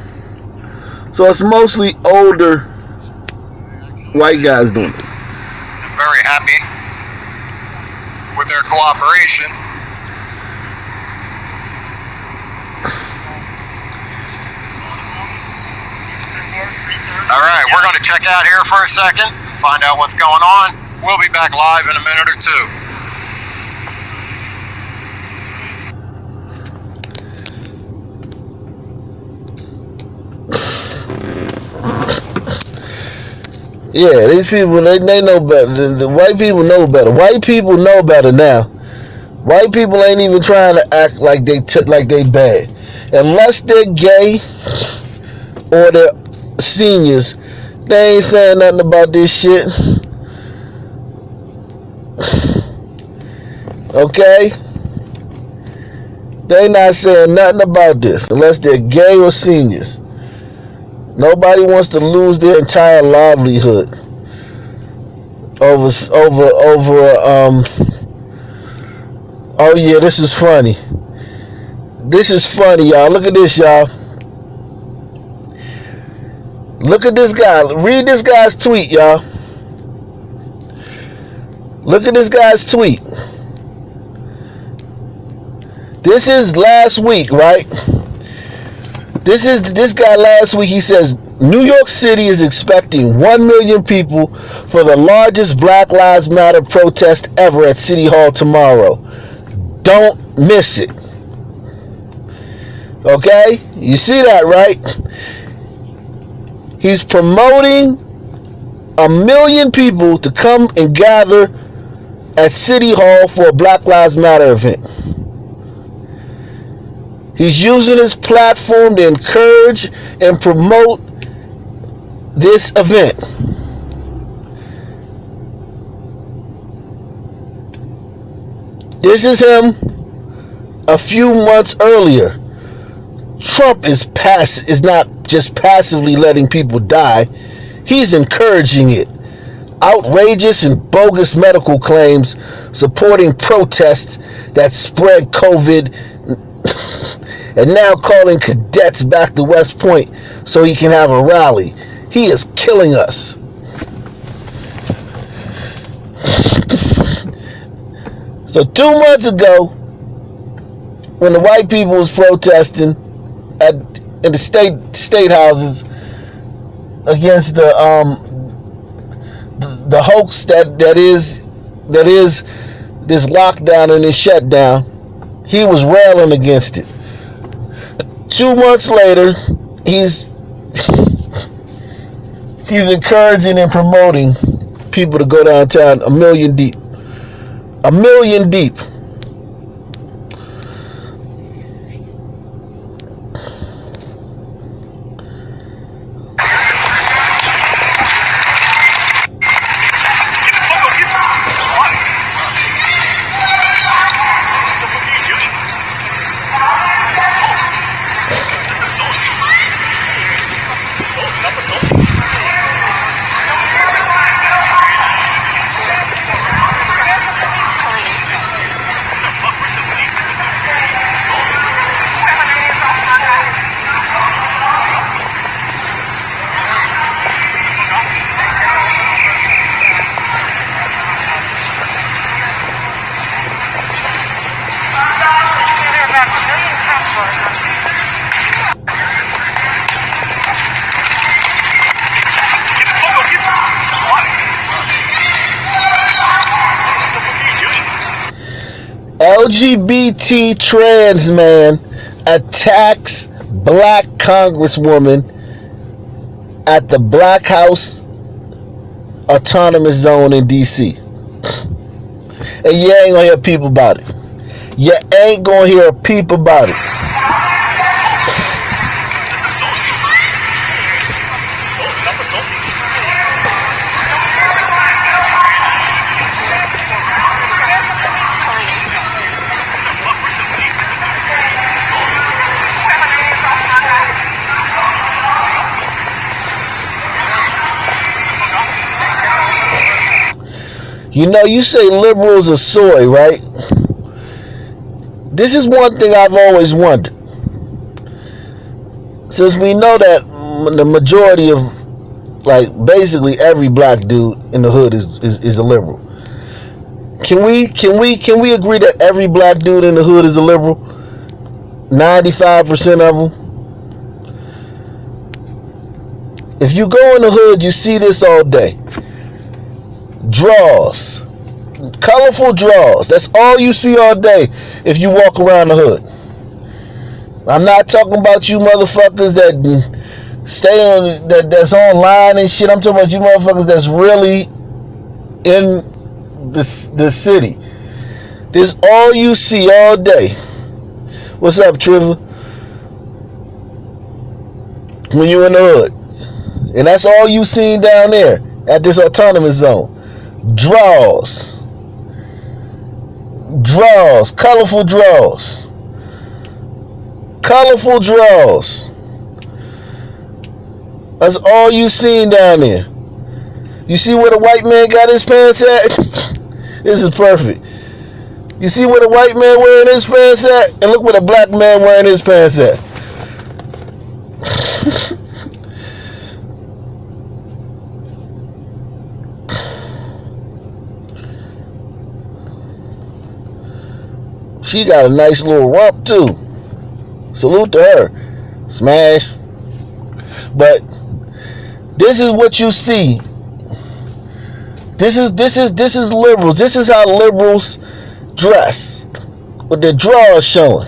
So it's mostly older white guys doing it. I'm very happy with their cooperation. All right, we're going to check out here for a second, find out what's going on. We'll be back live in a minute or two. Yeah, these people, they know better. The white people know better. White people know better now. White people ain't even trying to act like they bad. Unless they're gay or they're seniors, they ain't saying nothing about this shit. Okay? They not saying nothing about this unless they're gay or seniors. Nobody wants to lose their entire livelihood over oh yeah, this is funny. This is funny, y'all. Look at this, y'all. Look at this guy. Read this guy's tweet, y'all. Look at this guy's tweet. This is last week, right? This guy last week. He says New York City is expecting 1 million people for the largest Black Lives Matter protest ever at City Hall tomorrow. Don't miss it. Okay? You see that, right? He's promoting 1 million people to come and gather at City Hall for a Black Lives Matter event. He's using his platform to encourage and promote this event. This is him a few months earlier. Trump is not just passively letting people die. He's encouraging it. Outrageous and bogus medical claims supporting protests that spread COVID and now calling cadets back to West Point so he can have a rally. He is killing us. So 2 months ago, when the white people was protesting in the state houses against the hoax that is this lockdown and this shutdown, he was railing against it. 2 months later, he's encouraging and promoting people to go downtown 1 million deep. 1 million deep. LGBT trans man attacks black congresswoman at the Black House Autonomous Zone in DC. And you ain't gonna hear a peep about it. You ain't gonna hear a peep about it. You know, you say liberals are soy, right? This is one thing I've always wondered. Since we know that the majority of, like, basically every black dude in the hood is a liberal. Can we agree that every black dude in the hood is a liberal? 95% of them. If you go in the hood, you see this all day. Draws, colorful draws. That's all you see all day if you walk around the hood. I'm not talking about you motherfuckers that stay on that's online and shit. I'm talking about you motherfuckers that's really in the city. This all you see all day. What's up, Trevor? When you in the hood. And that's all you seen down there at this autonomous zone. Draws. Draws. Colorful draws. Colorful draws. That's all you seen down there. You see where the white man got his pants at? This is perfect. You see where the white man wearing his pants at? And look where the black man wearing his pants at. She got a nice little rump too. Salute to her. Smash. But this is what you see. This is liberals. This is how liberals dress, with their drawers showing.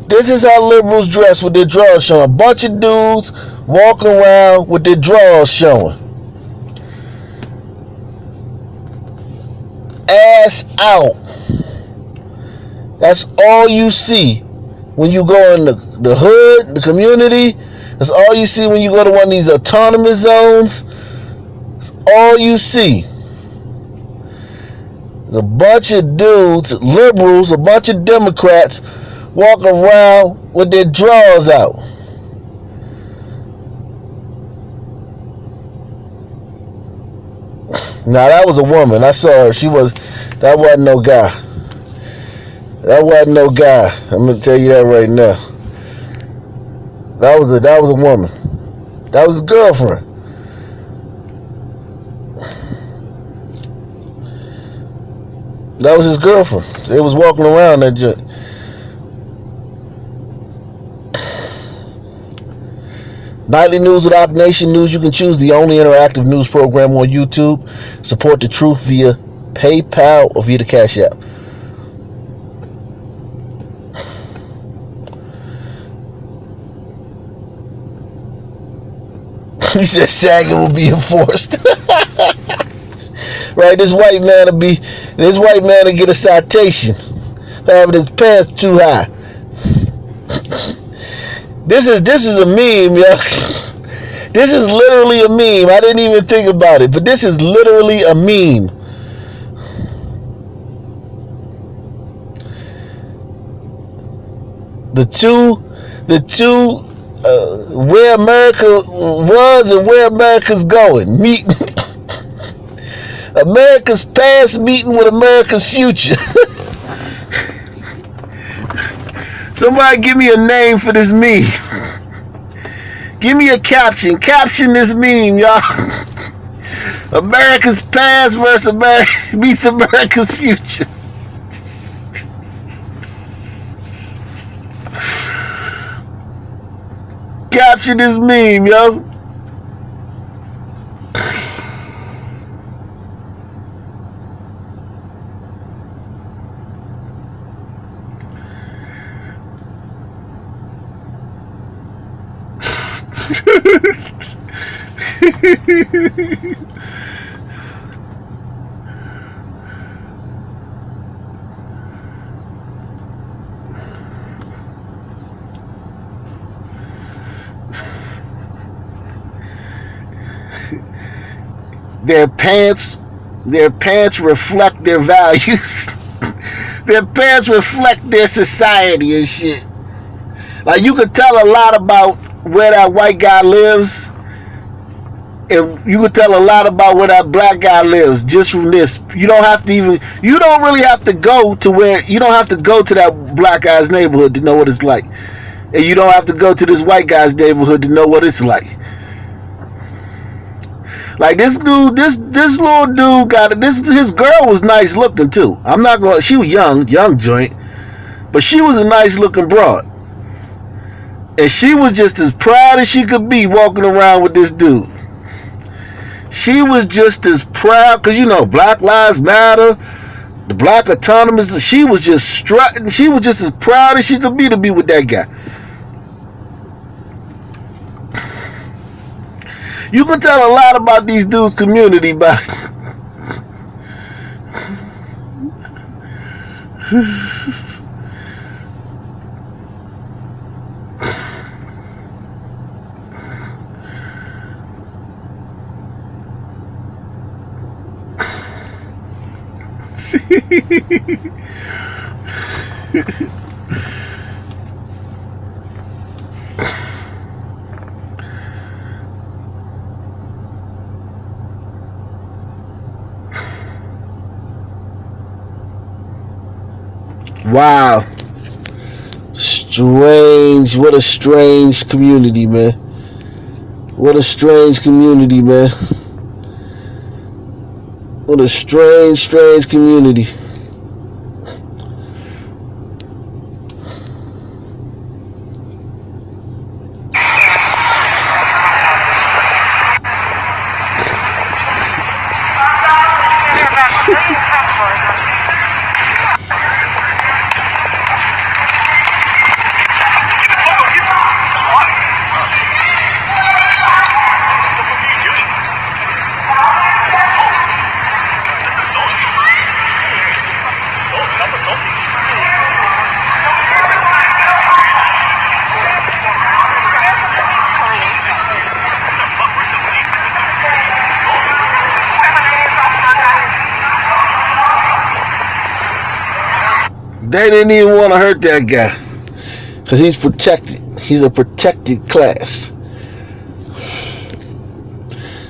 This is how liberals dress, with their drawers showing. A bunch of dudes walking around with their drawers showing. Ass out. That's all you see when you go in the hood, the community. That's all you see when you go to one of these autonomous zones. That's all you see. There's a bunch of dudes, liberals, a bunch of Democrats walk around with their drawers out. Now that was a woman. I saw her. That wasn't no guy. That wasn't no guy. I'm gonna tell you that right now. That was a woman. That was his girlfriend. That was his girlfriend. They was walking around that joint. Nightly News with Op Nation News. You can choose the only interactive news program on YouTube. Support the truth via PayPal or via the Cash App. He said sagging will be enforced. Right, this white man will get a citation for having his pants too high. This is a meme, yo. This is literally a meme. I didn't even think about it, but this is literally a meme. The two where America was and where America's going. Meet America's past meeting with America's future. Somebody give me a name for this meme. Give me a caption. Caption this meme, y'all. America's past versus meets America's future. Caption this meme, yo. Their pants reflect their values. Their pants reflect their society and shit. Like, you could tell a lot about where that white guy lives, and you could tell a lot about where that black guy lives just from this. You don't really have to go to that black guy's neighborhood to know what it's like. And you don't have to go to this white guy's neighborhood to know what it's like. Like, this little dude his girl was nice looking too. She was young joint. But she was a nice looking broad. And she was just as proud as she could be walking around with this dude. She was just as proud, because you know, Black Lives Matter, the Black Autonomous, she was just strutting. She was just as proud as she could be with that guy. You can tell a lot about these dudes' community by wow. Strange. What a strange community, man. What a strange community, man. What a strange community. They didn't even want to hurt that guy because he's protected. He's a protected class.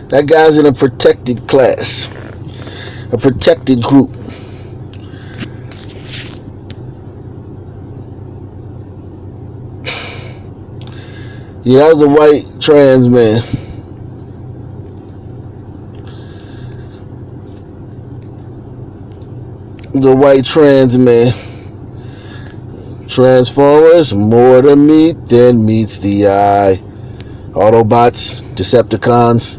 That guy's in a protected class, a protected group. Yeah, that was a white trans man. The white trans man. Transformers, more to meet than meets the eye. Autobots, Decepticons.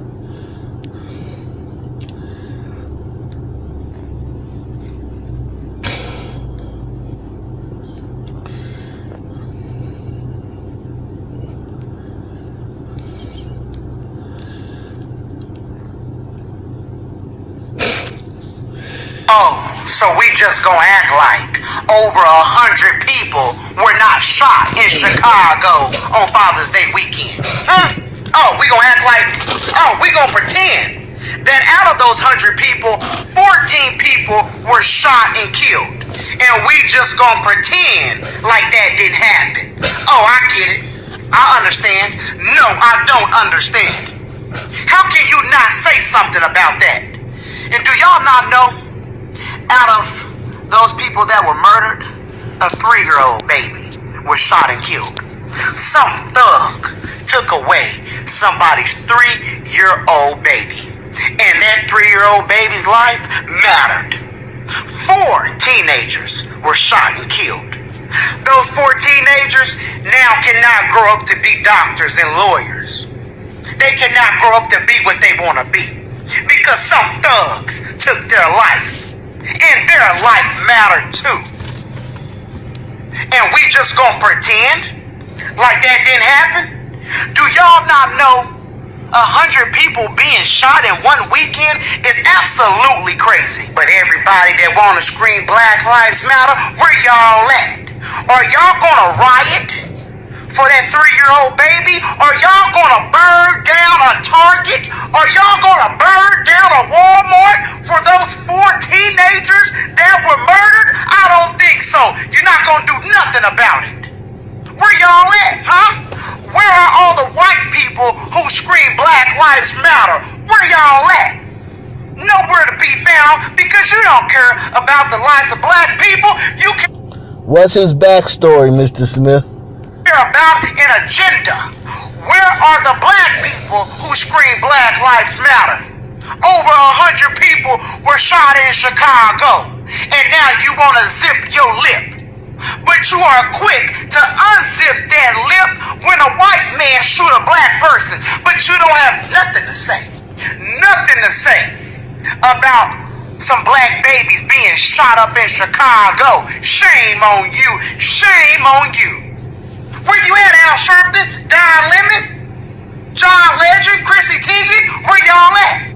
Oh, so we just gonna act like over 100 people were not shot in Chicago on Father's Day weekend? Huh? Oh, we gonna act like, we gonna pretend that out of those 100 people, 14 people were shot and killed. And we just gonna pretend like that didn't happen. Oh, I get it. I understand. No, I don't understand. How can you not say something about that? And do y'all not know, out of those people that were murdered, a 3-year-old baby was shot and killed. Some thug took away somebody's 3-year-old baby. And that 3-year-old baby's life mattered. 4 teenagers were shot and killed. Those 4 teenagers now cannot grow up to be doctors and lawyers. They cannot grow up to be what they want to be. Because some thugs took their life. And their life mattered too. And we just gonna pretend like that didn't happen? Do y'all not know 100 people being shot in one weekend is absolutely crazy? But everybody that wanna scream Black Lives Matter, where y'all at? Are y'all gonna riot for that 3-year-old baby? Are y'all gonna burn down a Target? Are y'all gonna burn down a Walmart for those 4 teenagers that were murdered? I don't think so. You're not gonna do nothing about it. Where y'all at, huh? Where are all the white people who scream Black Lives Matter? Where y'all at? Nowhere to be found because you don't care about the lives of black people. You care. What's his backstory, Mr. Smith? About an agenda. Where are the black people who scream Black Lives Matter? Over 100 people were shot in Chicago, and now you want to zip your lip. But you are quick to unzip that lip when a white man shoot a black person. But you don't have nothing to say. Nothing to say about some black babies being shot up in Chicago. Shame on you. Shame on you. Where you at, Al Sharpton? Don Lemon? John Legend? Chrissy Teigen? Where y'all at?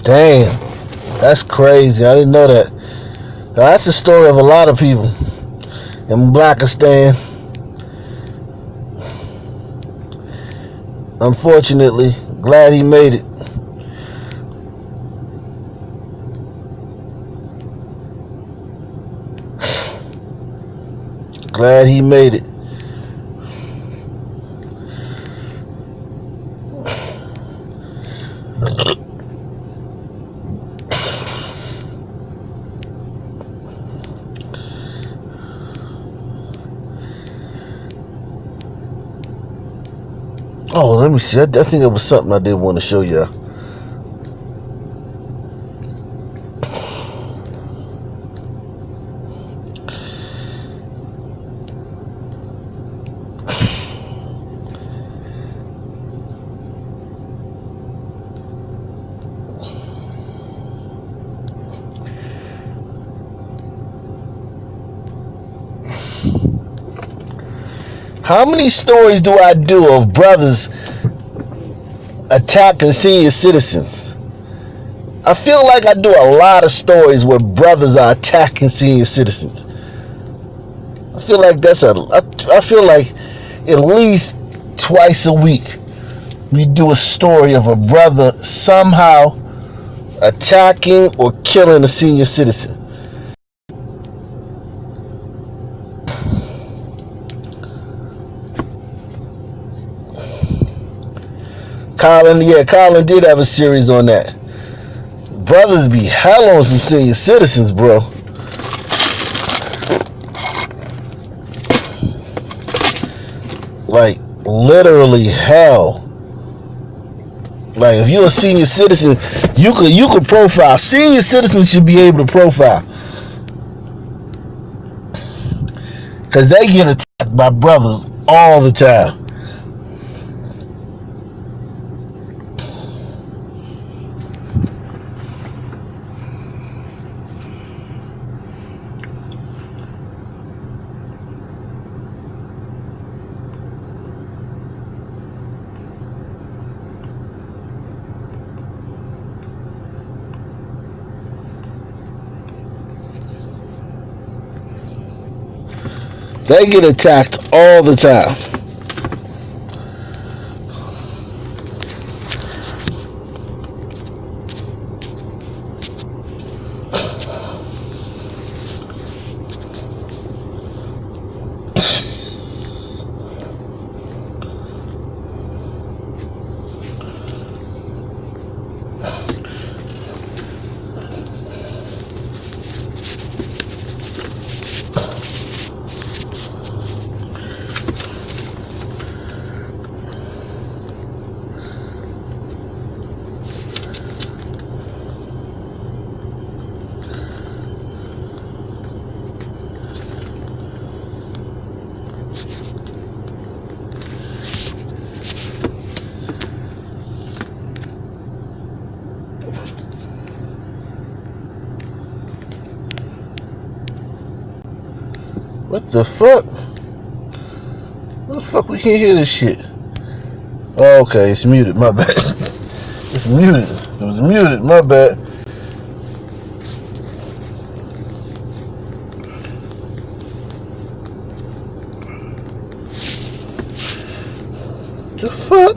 Damn, that's crazy. I didn't know that. That's the story of a lot of people in Blackistan. Unfortunately, glad he made it. Glad he made it. Oh, let me see. I think it was something I did want to show y'all. How many stories do I do of brothers attacking senior citizens? I feel like I do a lot of stories where brothers are attacking senior citizens. I feel like I feel like at least twice a week we do a story of a brother somehow attacking or killing a senior citizen. Colin did have a series on that. Brothers be hell on some senior citizens, bro. Like, literally hell. Like, if you're a senior citizen, you could profile. Senior citizens should be able to profile. Because they get attacked by brothers all the time. They get attacked all the time. What the fuck? What the fuck? We can't hear this shit. Oh, okay, it's muted. My bad. It's muted. It was muted. My bad. The fuck?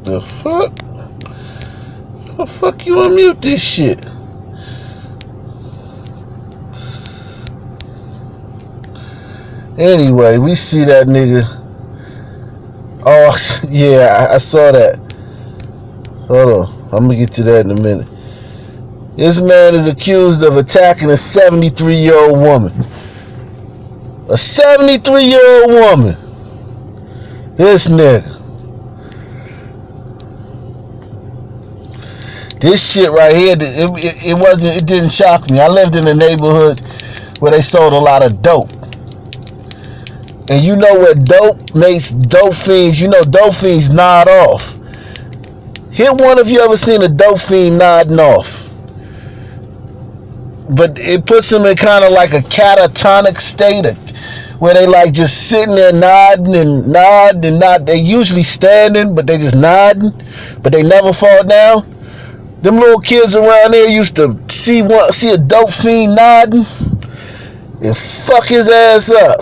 The fuck? How the fuck you unmute this shit? Anyway, we see that nigga. Oh, yeah, I saw that. Hold on. I'm gonna get to that in a minute. This man is accused of attacking a 73-year-old woman. A 73-year-old woman. This nigga. This shit right here, it didn't shock me. I lived in a neighborhood where they sold a lot of dope. And you know what dope makes dope fiends, dope fiends nod off. Hit one of you ever seen a dope fiend nodding off? But it puts them in kind of like a catatonic state where they like just sitting there nodding and nod and nod. They usually standing, but they just nodding, but they never fall down. Them little kids around there used to see a dope fiend nodding and fuck his ass up.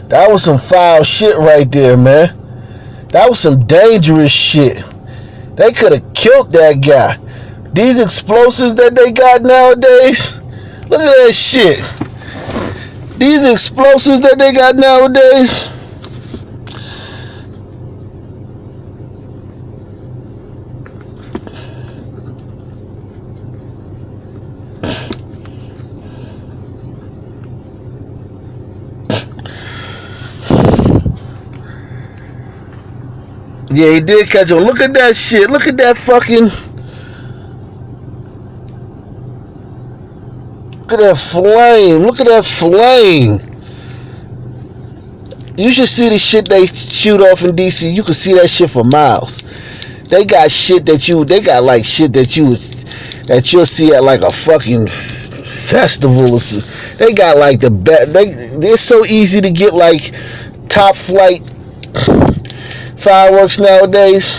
That was some foul shit right there, man. That was some dangerous shit. They could have killed that guy. These explosives that they got nowadays, look at that shit. These explosives that they got nowadays. Yeah, he did catch on. Look at that shit. Look at that fucking... Look at that flame. Look at that flame. You should see the shit they shoot off in DC. You can see that shit for miles. They got shit that they got like shit that you'll see at like a fucking festival. They got like the best. They're so easy to get like top flight fireworks nowadays.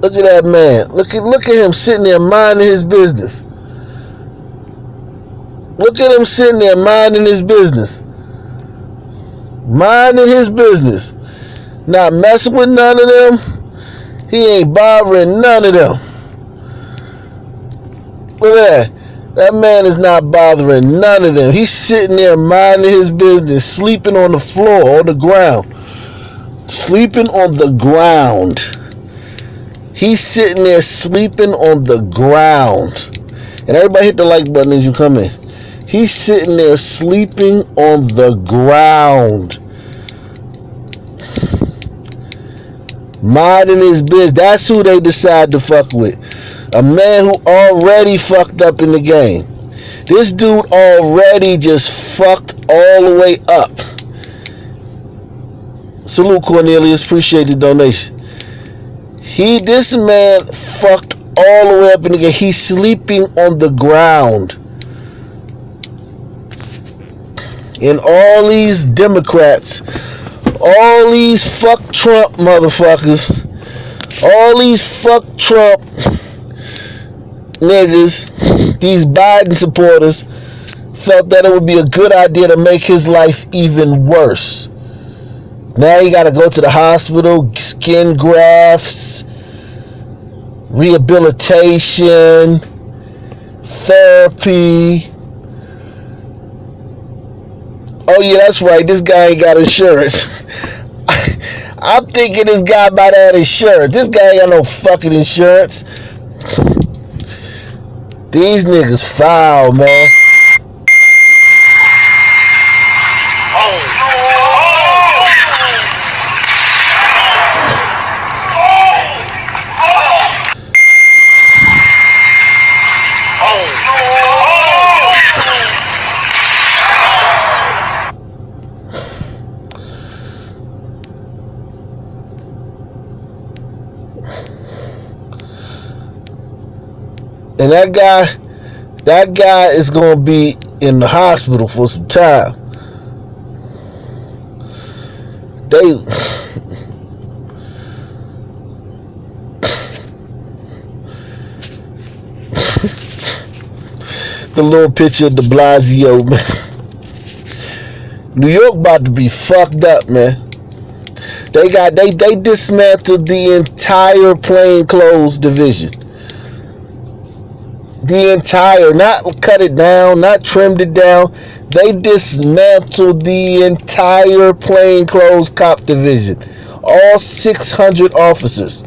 Look at that man. Look at him sitting there minding his business. Look at him sitting there minding his business. Minding his business. Not messing with none of them. He ain't bothering none of them. Look at that. That man is not bothering none of them. He's sitting there minding his business, sleeping on the floor, on the ground. Sleeping on the ground. He's sitting there sleeping on the ground. And everybody hit the like button as you come in. He's sitting there sleeping on the ground. Minding his business. That's who they decide to fuck with. A man who already fucked up in the game. This dude already just fucked all the way up. Salute, Cornelius. Appreciate the donation. This man fucked all the way up in the game. He's sleeping on the ground. And all these Democrats, all these fuck Trump motherfuckers, all these fuck Trump niggas, these Biden supporters, felt that it would be a good idea to make his life even worse. Now you gotta go to the hospital, skin grafts, rehabilitation, therapy. Oh yeah, that's right, this guy ain't got insurance. I'm thinking this guy might have insurance. This guy ain't got no fucking insurance. These niggas foul, man. And that guy is gonna be in the hospital for some time. The little picture of de Blasio, man. New York about to be fucked up, man. They dismantled the entire plainclothes division. The entire, not cut it down, not trimmed it down. They dismantled the entire plainclothes cop division. All 600 officers.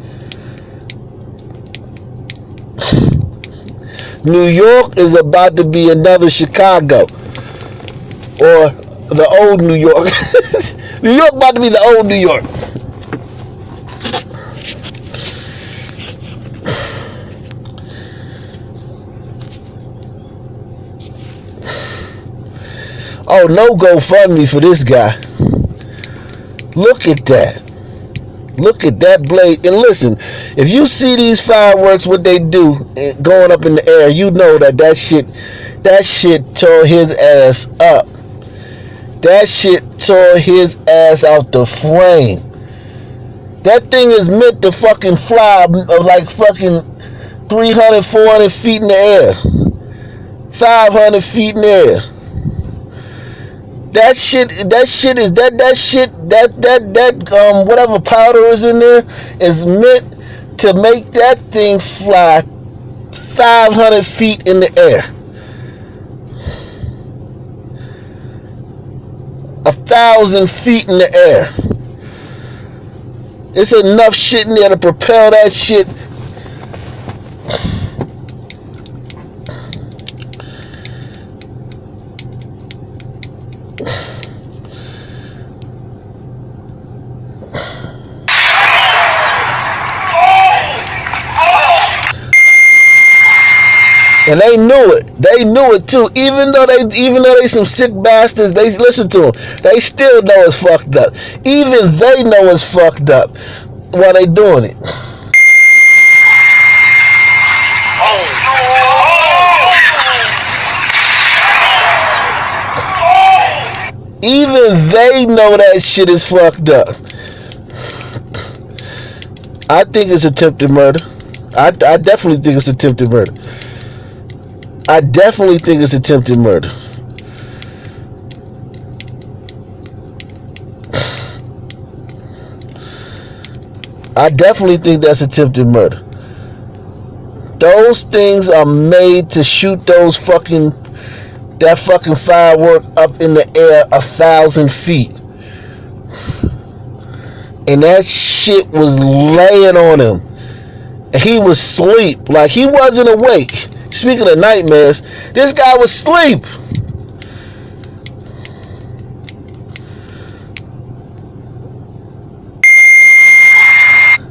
New York is about to be another Chicago. Or the old New York. New York about to be the old New York. Oh, no GoFundMe for this guy. Look at that. Look at that blade. And listen, if you see these fireworks, what they do going up in the air, you know that shit tore his ass up. That shit tore his ass out the frame. That thing is meant to fucking fly like fucking 300, 400 feet in the air. 500 feet in the air. That shit is whatever powder is in there is meant to make that thing fly 500 feet in the air. 1,000 feet in the air. It's enough shit in there to propel that shit. And they knew it. They knew it too. Even though they some sick bastards, they listen to them. They still know it's fucked up. Even they know it's fucked up while they doing it. Even they know that shit is fucked up. I think it's attempted murder. I definitely think it's attempted murder. I definitely think it's attempted murder. I definitely think that's attempted murder. Those things are made to shoot that fucking firework up in the air 1,000 feet. And that shit was laying on him. And he was asleep. Like, he wasn't awake. Speaking of nightmares, this guy was asleep.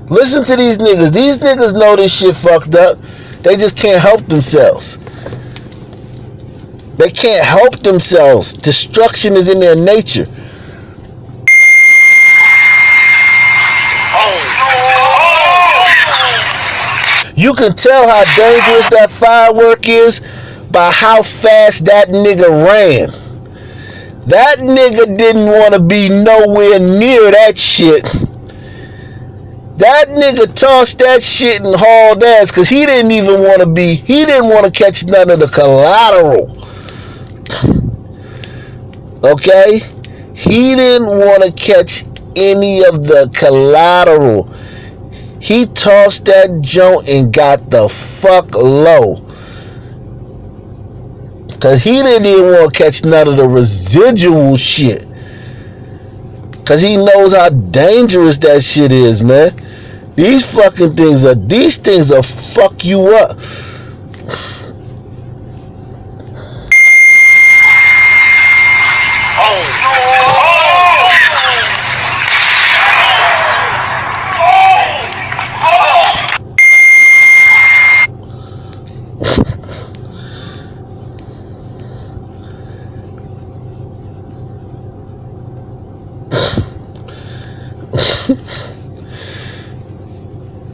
Listen to these niggas. These niggas know this shit fucked up. They just can't help themselves. They can't help themselves. Destruction is in their nature. You can tell how dangerous that firework is by how fast that nigga ran. That nigga didn't want to be nowhere near that shit. That nigga tossed that shit and hauled ass because he didn't want to catch none of the collateral. Okay? He didn't want to catch any of the collateral. He tossed that joint and got the fuck low. Because he didn't even want to catch none of the residual shit. Because he knows how dangerous that shit is, man. These things will fuck you up.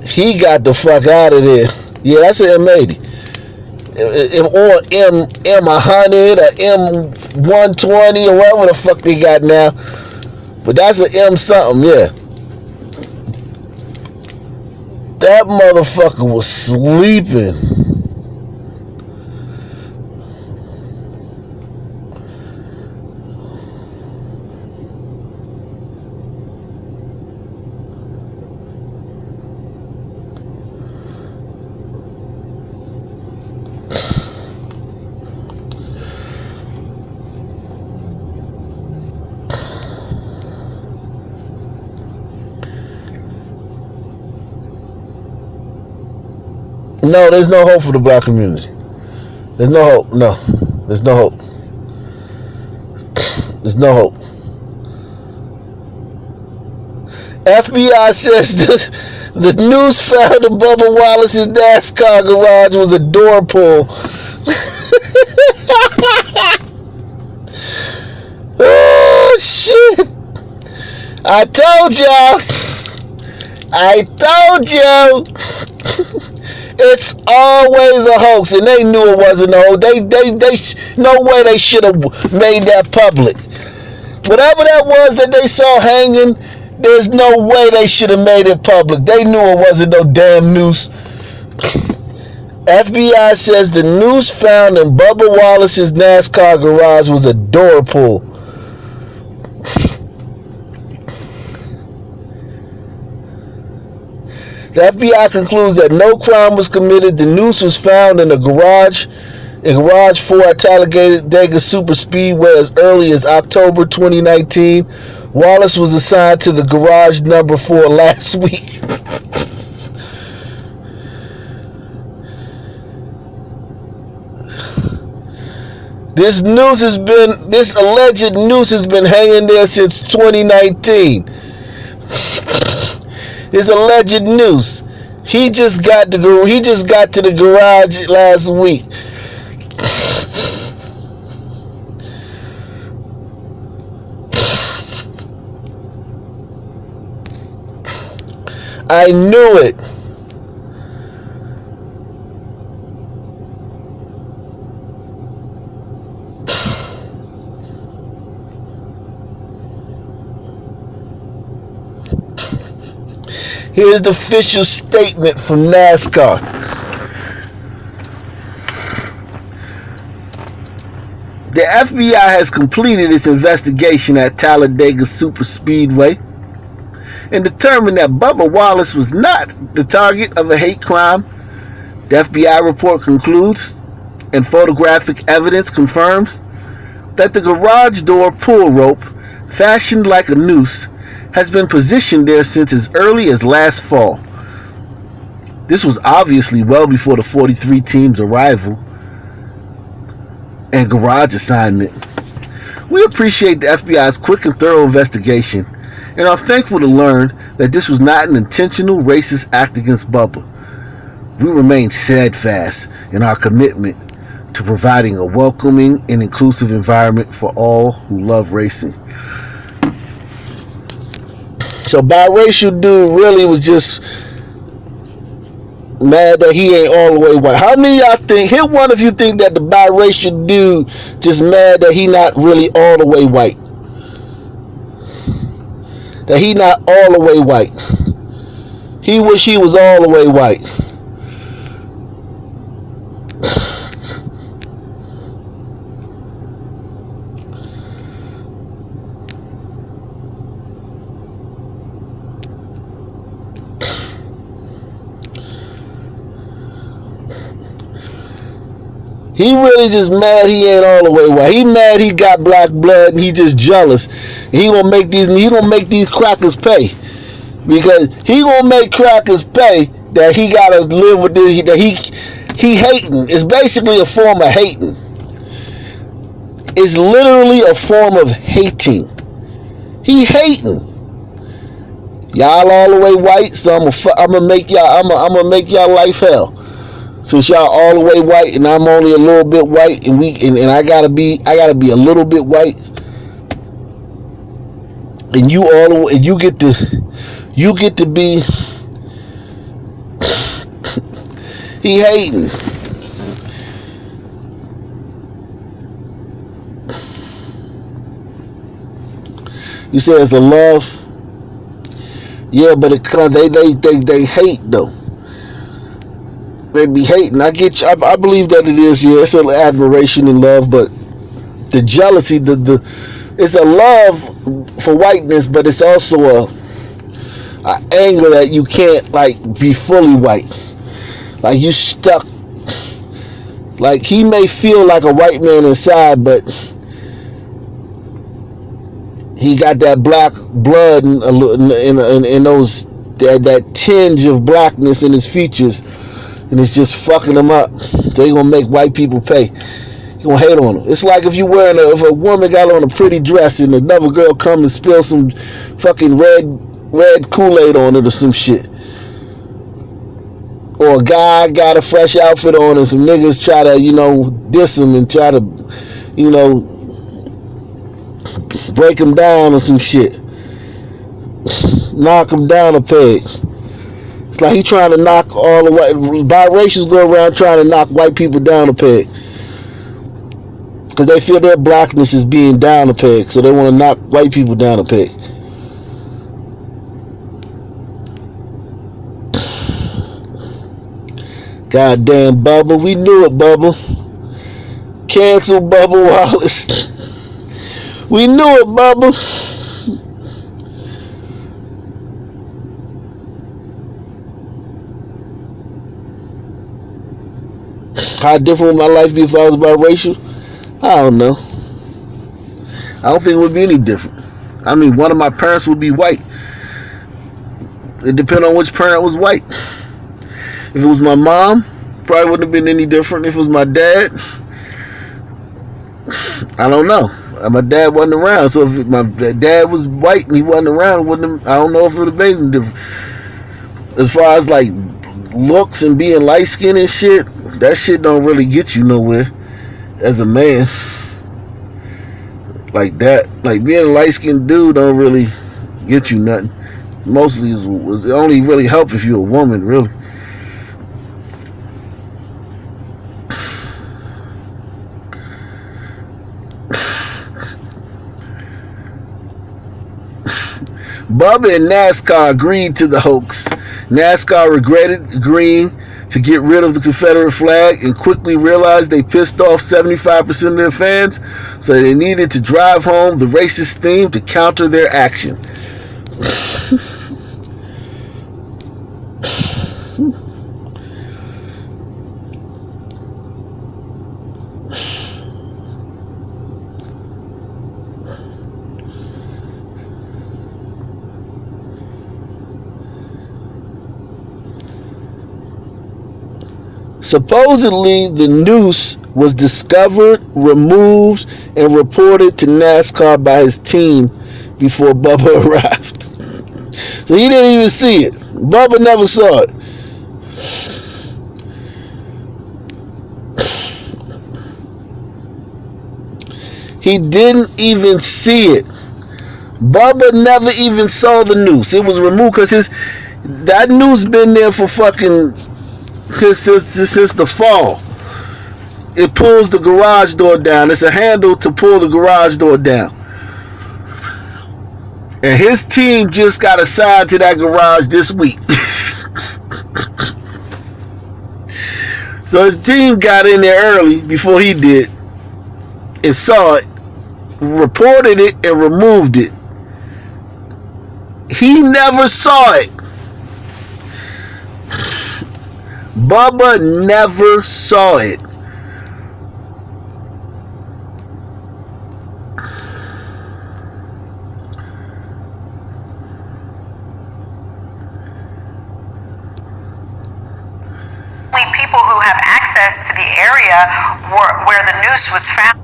He got the fuck out of there. Yeah, that's an M80. or M100 or M120 or whatever the fuck they got now. But that's an M something, yeah. That motherfucker was sleeping. No, there's no hope for the black community. There's no hope. No. There's no hope. There's no hope. FBI says the news found in Bubba Wallace's NASCAR garage was a door pull. Oh, shit. I told y'all. It's always a hoax, and they knew it wasn't a hoax. They no way they should have made that public. Whatever that was that they saw hanging, there's no way they should have made it public. They knew it wasn't no damn noose. FBI says the noose found in Bubba Wallace's NASCAR garage was a door pull. The FBI concludes that no crime was committed. The noose was found in garage 4 at Talladega Super Speedway as early as October 2019. Wallace was assigned to the garage number 4 last week. This alleged noose has been hanging there since 2019. This alleged noose. He just got to the garage last week. I knew it. Here's the official statement from NASCAR. The FBI has completed its investigation at Talladega Super Speedway and determined that Bubba Wallace was not the target of a hate crime. The FBI report concludes, and photographic evidence confirms, that the garage door pull rope, fashioned like a noose, has been positioned there since as early as last fall. This was obviously well before the 43 team's arrival and garage assignment. We appreciate the FBI's quick and thorough investigation and are thankful to learn that this was not an intentional racist act against Bubba. We remain steadfast in our commitment to providing a welcoming and inclusive environment for all who love racing. So biracial dude really was just mad that he ain't all the way white. How many of y'all think, hit one if you think that the biracial dude just mad that he not really all the way white? That he not all the way white. He wish he was all the way white. He really just mad he ain't all the way white. He mad he got black blood and he just jealous. He gonna make these crackers pay. Because he gonna make crackers pay that he gotta live with this, that he hating. It's basically a form of hating. It's literally a form of hating. He hating. Y'all all the way white, so I'm gonna make y'all life hell. Since y'all all the way white and I'm only a little bit white, and I gotta be a little bit white, and you all the way, and you get to be he hating. You say it's a love. Yeah, but they hate though. They be hating. I get you. I believe that it is. Yeah, it's an admiration and love, but the jealousy, it's a love for whiteness, but it's also a anger that you can't like be fully white. Like you stuck. Like he may feel like a white man inside, but he got that black blood in those that tinge of blackness in his features, and it's just fucking him up. So he gonna make white people pay. He gonna hate on him. It's like if a woman got on a pretty dress and another girl come and spill some fucking red Kool-Aid on it or some shit. Or a guy got a fresh outfit on and some niggas try to, diss him and try to, break him down or some shit. Knock him down a peg. It's like he trying to knock all the white biracials go around trying to knock white people down a peg. Because they feel their blackness is being down a peg, so they want to knock white people down a peg. Goddamn Bubba, we knew it, Bubba. Cancel Bubba Wallace. We knew it, Bubba. How different would my life be if I was biracial? I don't know. I don't think it would be any different. I mean, one of my parents would be white. It depends on which parent was white. If it was my mom, probably wouldn't have been any different. If it was my dad, I don't know. My dad wasn't around, so if my dad was white and he wasn't around, I don't know if it would have been any different. As far as like looks and being light skinned and shit, that shit don't really get you nowhere as a man. Like that, like being a light skinned dude don't really get you nothing. Mostly it only really help if you're a woman, really. Bubba and NASCAR agreed to the hoax. NASCAR regretted agreeing to get rid of the Confederate flag and quickly realized they pissed off 75% of their fans, so they needed to drive home the racist theme to counter their action. Supposedly, the noose was discovered, removed, and reported to NASCAR by his team before Bubba arrived. So he didn't even see it. Bubba never saw it. He didn't even see it. Bubba never even saw the noose. It was removed because that noose been there for fucking since the fall. It pulls the garage door down. It's a handle to pull the garage door down. And his team just got assigned to that garage this week. So his team got in there early before he did and saw it, reported it, and removed it. He never saw it. Bubba never saw it. Only people who have access to the area where the noose was found,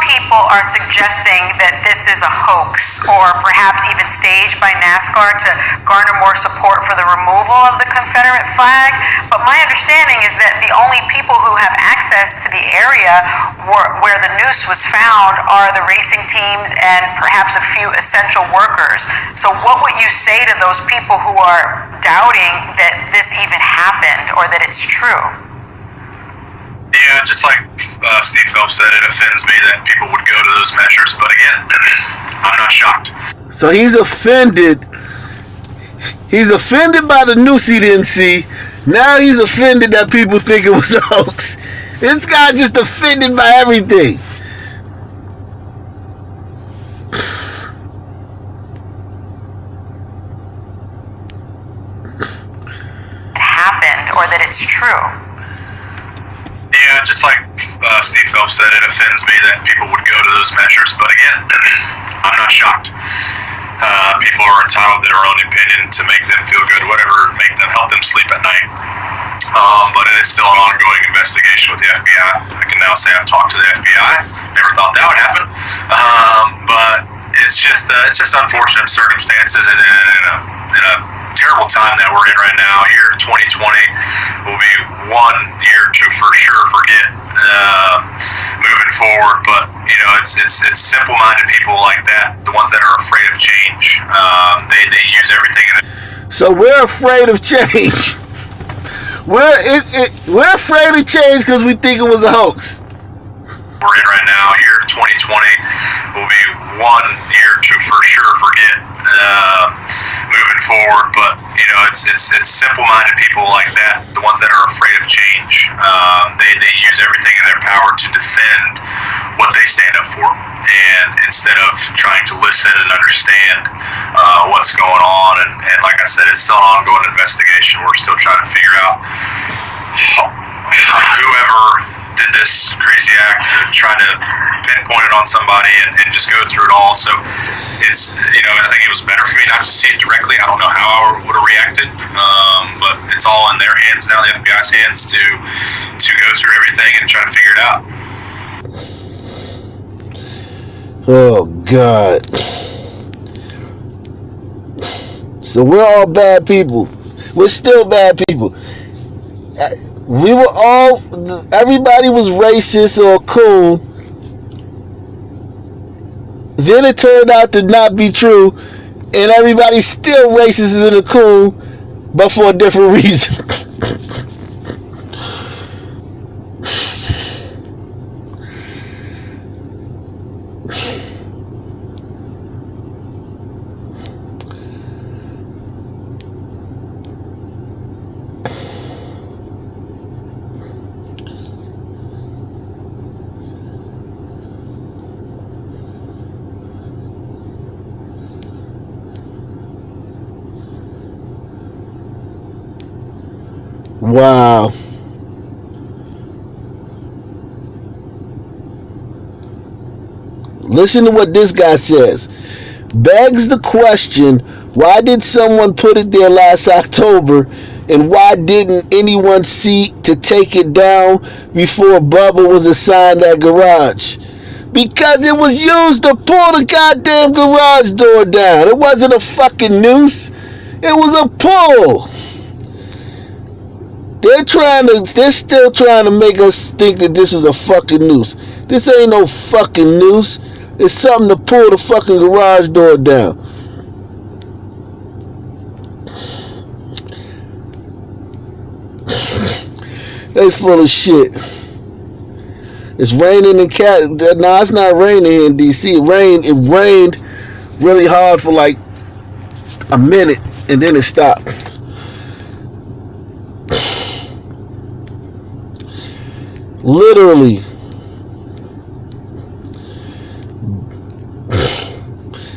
people are suggesting that this is a hoax or perhaps even staged by NASCAR to garner more support for the removal of the Confederate flag. But my understanding is that the only people who have access to the area where the noose was found are the racing teams and perhaps a few essential workers. So what would you say to those people who are doubting that this even happened or that it's true? Yeah, just like Steve Phelps said, it offends me that people would go to those measures. But again, I'm not shocked. So he's offended. He's offended by the news he didn't see. Now he's offended that people think it was a hoax. This guy just offended by everything. Happened or that it's true. Yeah, just like Steve Phelps said, it offends me that people would go to those measures. But again, I'm not shocked. People are entitled to their own opinion to make them feel good, whatever, help them sleep at night. But it is still an ongoing investigation with the FBI. I can now say I've talked to the FBI. Never thought that would happen. But it's just unfortunate circumstances and in a terrible time that we're in right now. Year 2020 will be one year to for sure forget moving forward. But you know, it's simple-minded people like that, the ones that are afraid of change. They use everything. So we're afraid of change. We're afraid of change because we think it was a hoax. We're in right now, year 2020 will be one year to for sure forget moving forward. But you know, it's simple-minded people like that, the ones that are afraid of change. They use everything in their power to defend what they stand up for, and instead of trying to listen and understand what's going on. And like I said, it's still an ongoing investigation. We're still trying to figure out whoever did this crazy act to try to pinpoint it on somebody and just go through it all. So it's, you know, I think it was better for me not to see it directly. I don't know how I would have reacted, but it's all in their hands now, the FBI's hands, to go through everything and try to figure it out. Oh God. So we're all bad people. We're still bad people. Everybody was racist or coon. Then it turned out to not be true, and everybody's still racist and a coon, but for a different reason. Wow. Listen to what this guy says. Begs the question, why did someone put it there last October, and why didn't anyone see to take it down before Bubba was assigned that garage? Because it was used to pull the goddamn garage door down. It wasn't a fucking noose. It was a pull. They're still trying to make us think that this is a fucking noose. This ain't no fucking noose. It's something to pull the fucking garage door down. They full of shit. It's raining in No, it's not raining here in DC. It rained really hard for like a minute and then it stopped. Literally.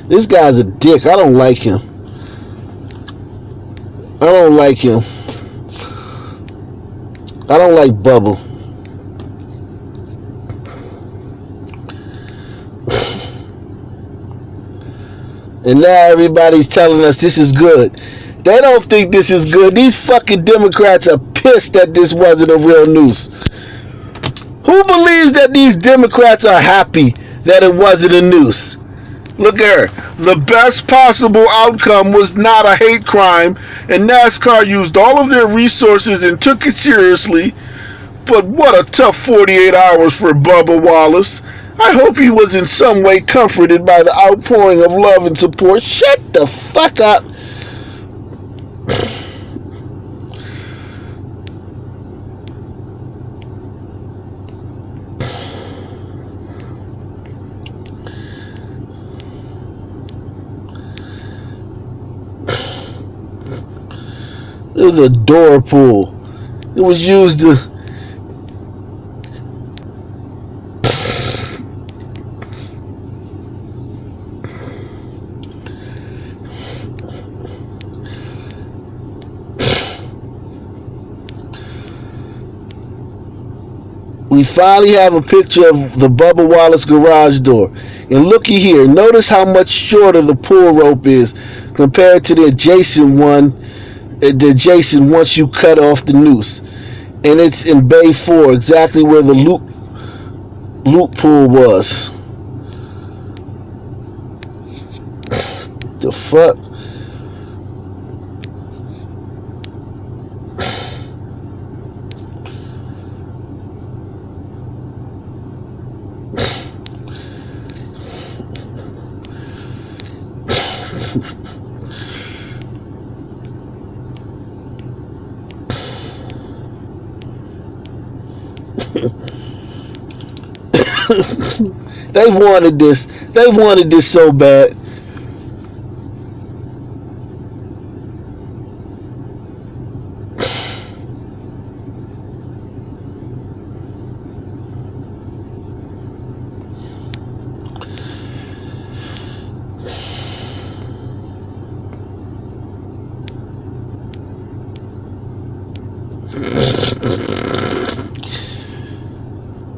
This guy's a dick. I don't like him. I don't like him. I don't like Bubba. And now everybody's telling us this is good. They don't think this is good. These fucking Democrats are pissed that this wasn't a real noose. Who believes that these Democrats are happy that it wasn't a noose? Look at her. The best possible outcome was not a hate crime, and NASCAR used all of their resources and took it seriously. But what a tough 48 hours for Bubba Wallace. I hope he was in some way comforted by the outpouring of love and support. Shut the fuck up. was a door pull. It was used to. We finally have a picture of the Bubba Wallace garage door. And looky here, notice how much shorter the pull rope is compared to the adjacent one, once you cut off the noose. And it's in bay 4, exactly where the loop pull was. The fuck? They wanted this. They wanted this so bad.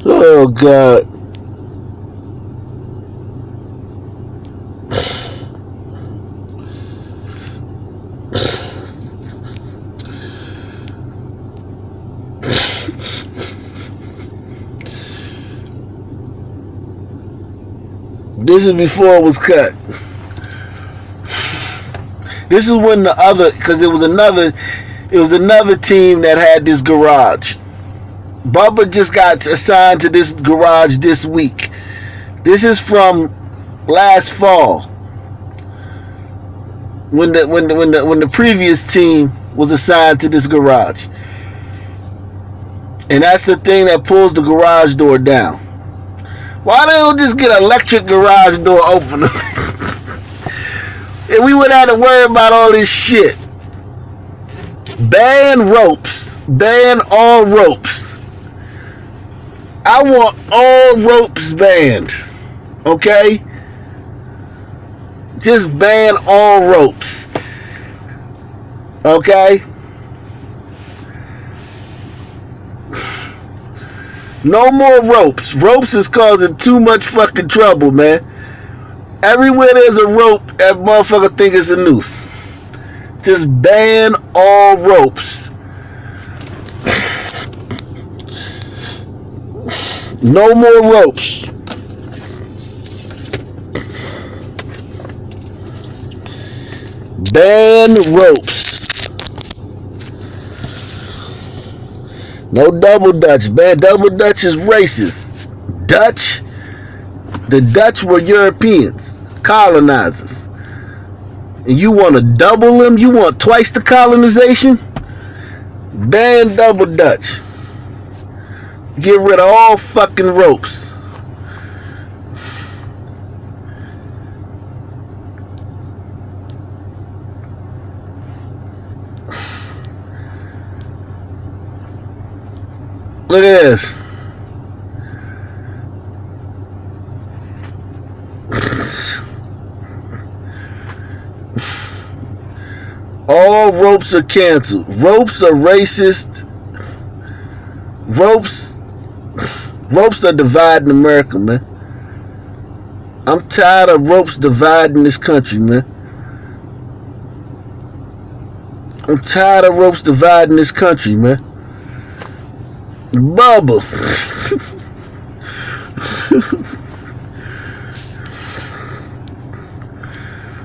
Oh God. This is before it was cut. This is when the other, because it was another team that had this garage. Bubba just got assigned to this garage this week. This is from last fall, when the previous team was assigned to this garage. And that's the thing that pulls the garage door down. Why don't just get an electric garage door opener? And we would have to worry about all this shit. Ban ropes. Ban all ropes. I want all ropes banned. Okay? Just ban all ropes. Okay? No more ropes. Ropes is causing too much fucking trouble, man. Everywhere there's a rope, that motherfucker think it's a noose. Just ban all ropes. No more ropes. Ban ropes. No double Dutch. Ban double Dutch is racist. Dutch. The Dutch were Europeans, colonizers. And you want to double them? You want twice the colonization? Ban double Dutch. Get rid of all fucking ropes. Look at this. All ropes are canceled. Ropes are racist. Ropes are dividing America, man. I'm tired of ropes dividing this country, man. I'm tired of ropes dividing this country, man. Bubba.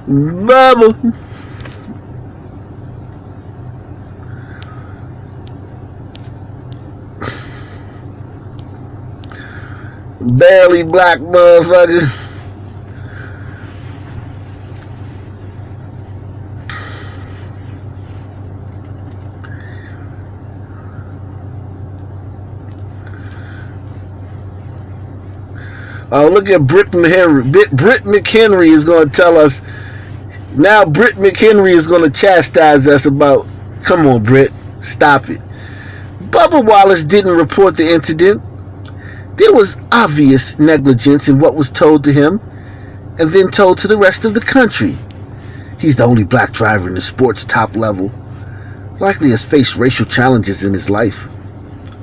Bubba. Barely black motherfucker. Oh, look at Britt McHenry. Britt McHenry is going to tell us. Now Britt McHenry is going to chastise us about Come on, Britt. Stop it. Bubba Wallace didn't report the incident. There was obvious negligence in what was told to him and then told to the rest of the country. He's the only black driver in the sport's top level. Likely has faced racial challenges in his life.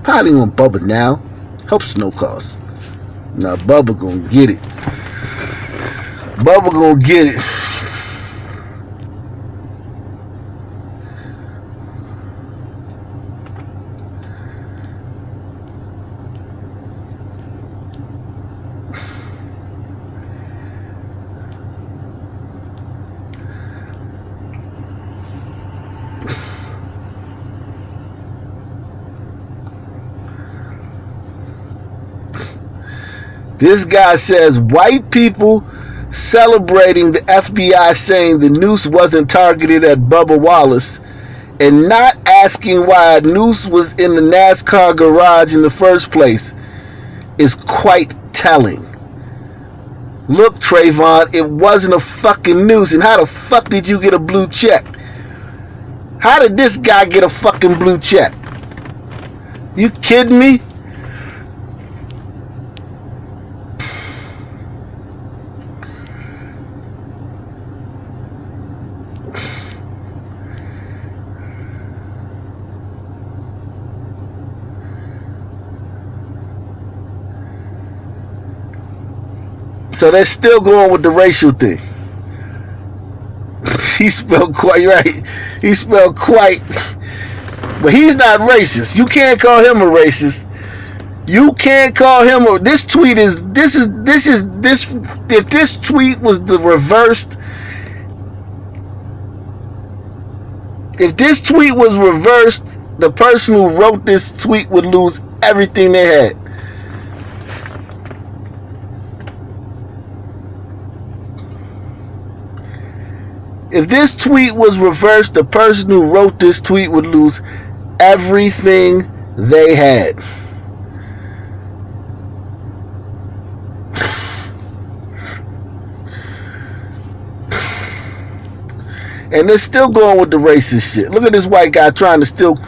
Piling on Bubba now helps no cause. Now Bubba gonna get it. Bubba gonna get it. This guy says white people celebrating the FBI saying the noose wasn't targeted at Bubba Wallace and not asking why a noose was in the NASCAR garage in the first place is quite telling. Look, Trayvon, it wasn't a fucking noose. And how the fuck did you get a blue check? How did this guy get a fucking blue check? You kidding me? So they're still going with the racial thing. He spelled quite right. He spelled quite, but he's not racist. You can't call him a racist. You can't call him a. This tweet is this. If this tweet was the reversed, if this tweet was reversed, the person who wrote this tweet would lose everything they had. If this tweet was reversed, the person who wrote this tweet would lose everything they had. And they're still going with the racist shit. Look at this white guy trying to still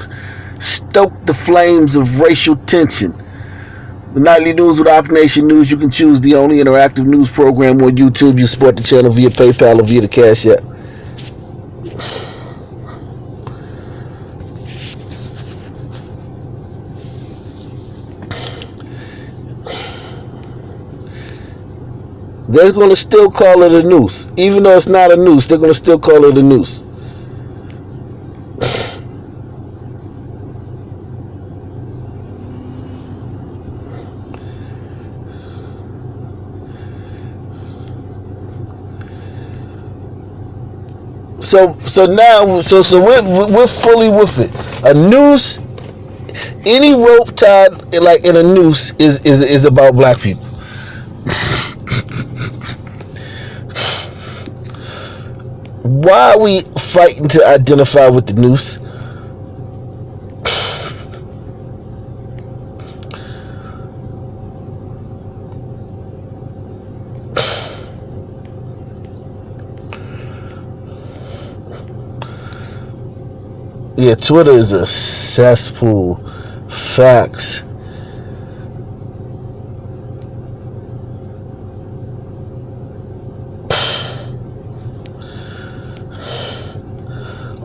stoke the flames of racial tension. The Nightly News with Rock Nation News. You can choose the only interactive news program on YouTube. You support the channel via PayPal or via the Cash App. They're going to still call it a noose. Even though it's not a noose, they're going to still call it a noose. So now we're fully with it. A noose, any rope tied like in a noose is about black people. Why are we fighting to identify with the noose? Yeah, Twitter is a cesspool. Facts.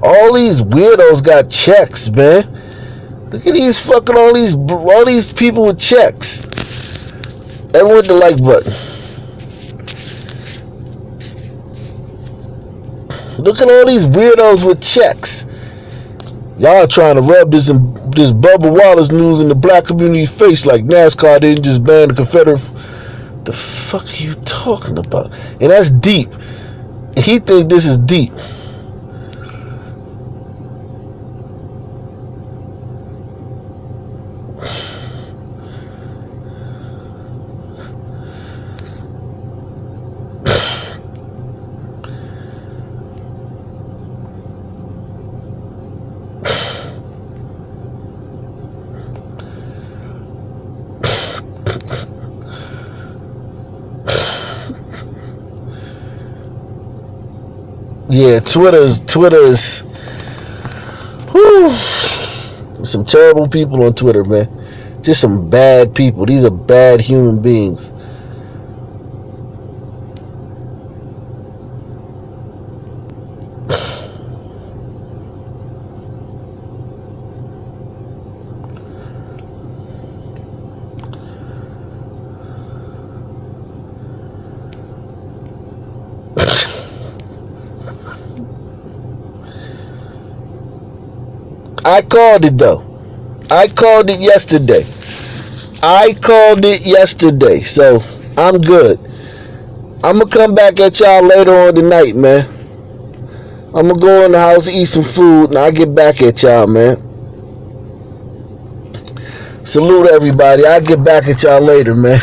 All these weirdos got checks, man. Look at these fucking all these people with checks. Everyone with the like button. Look at all these weirdos with checks. Y'all trying to rub this Bubba Wallace news in the black community's face like NASCAR didn't just ban the Confederate. The fuck are you talking about? And that's deep. And he think this is deep. Yeah, Twitter's. Whew. Some terrible people on Twitter, man. Just some bad people. These are bad human beings. I called it though. I called it yesterday. So I'm good. I'm gonna come back at y'all later on tonight, man. I'm gonna go in the house, eat some food, and I'll get back at y'all, man. Salute everybody. I'll get back at y'all later, man.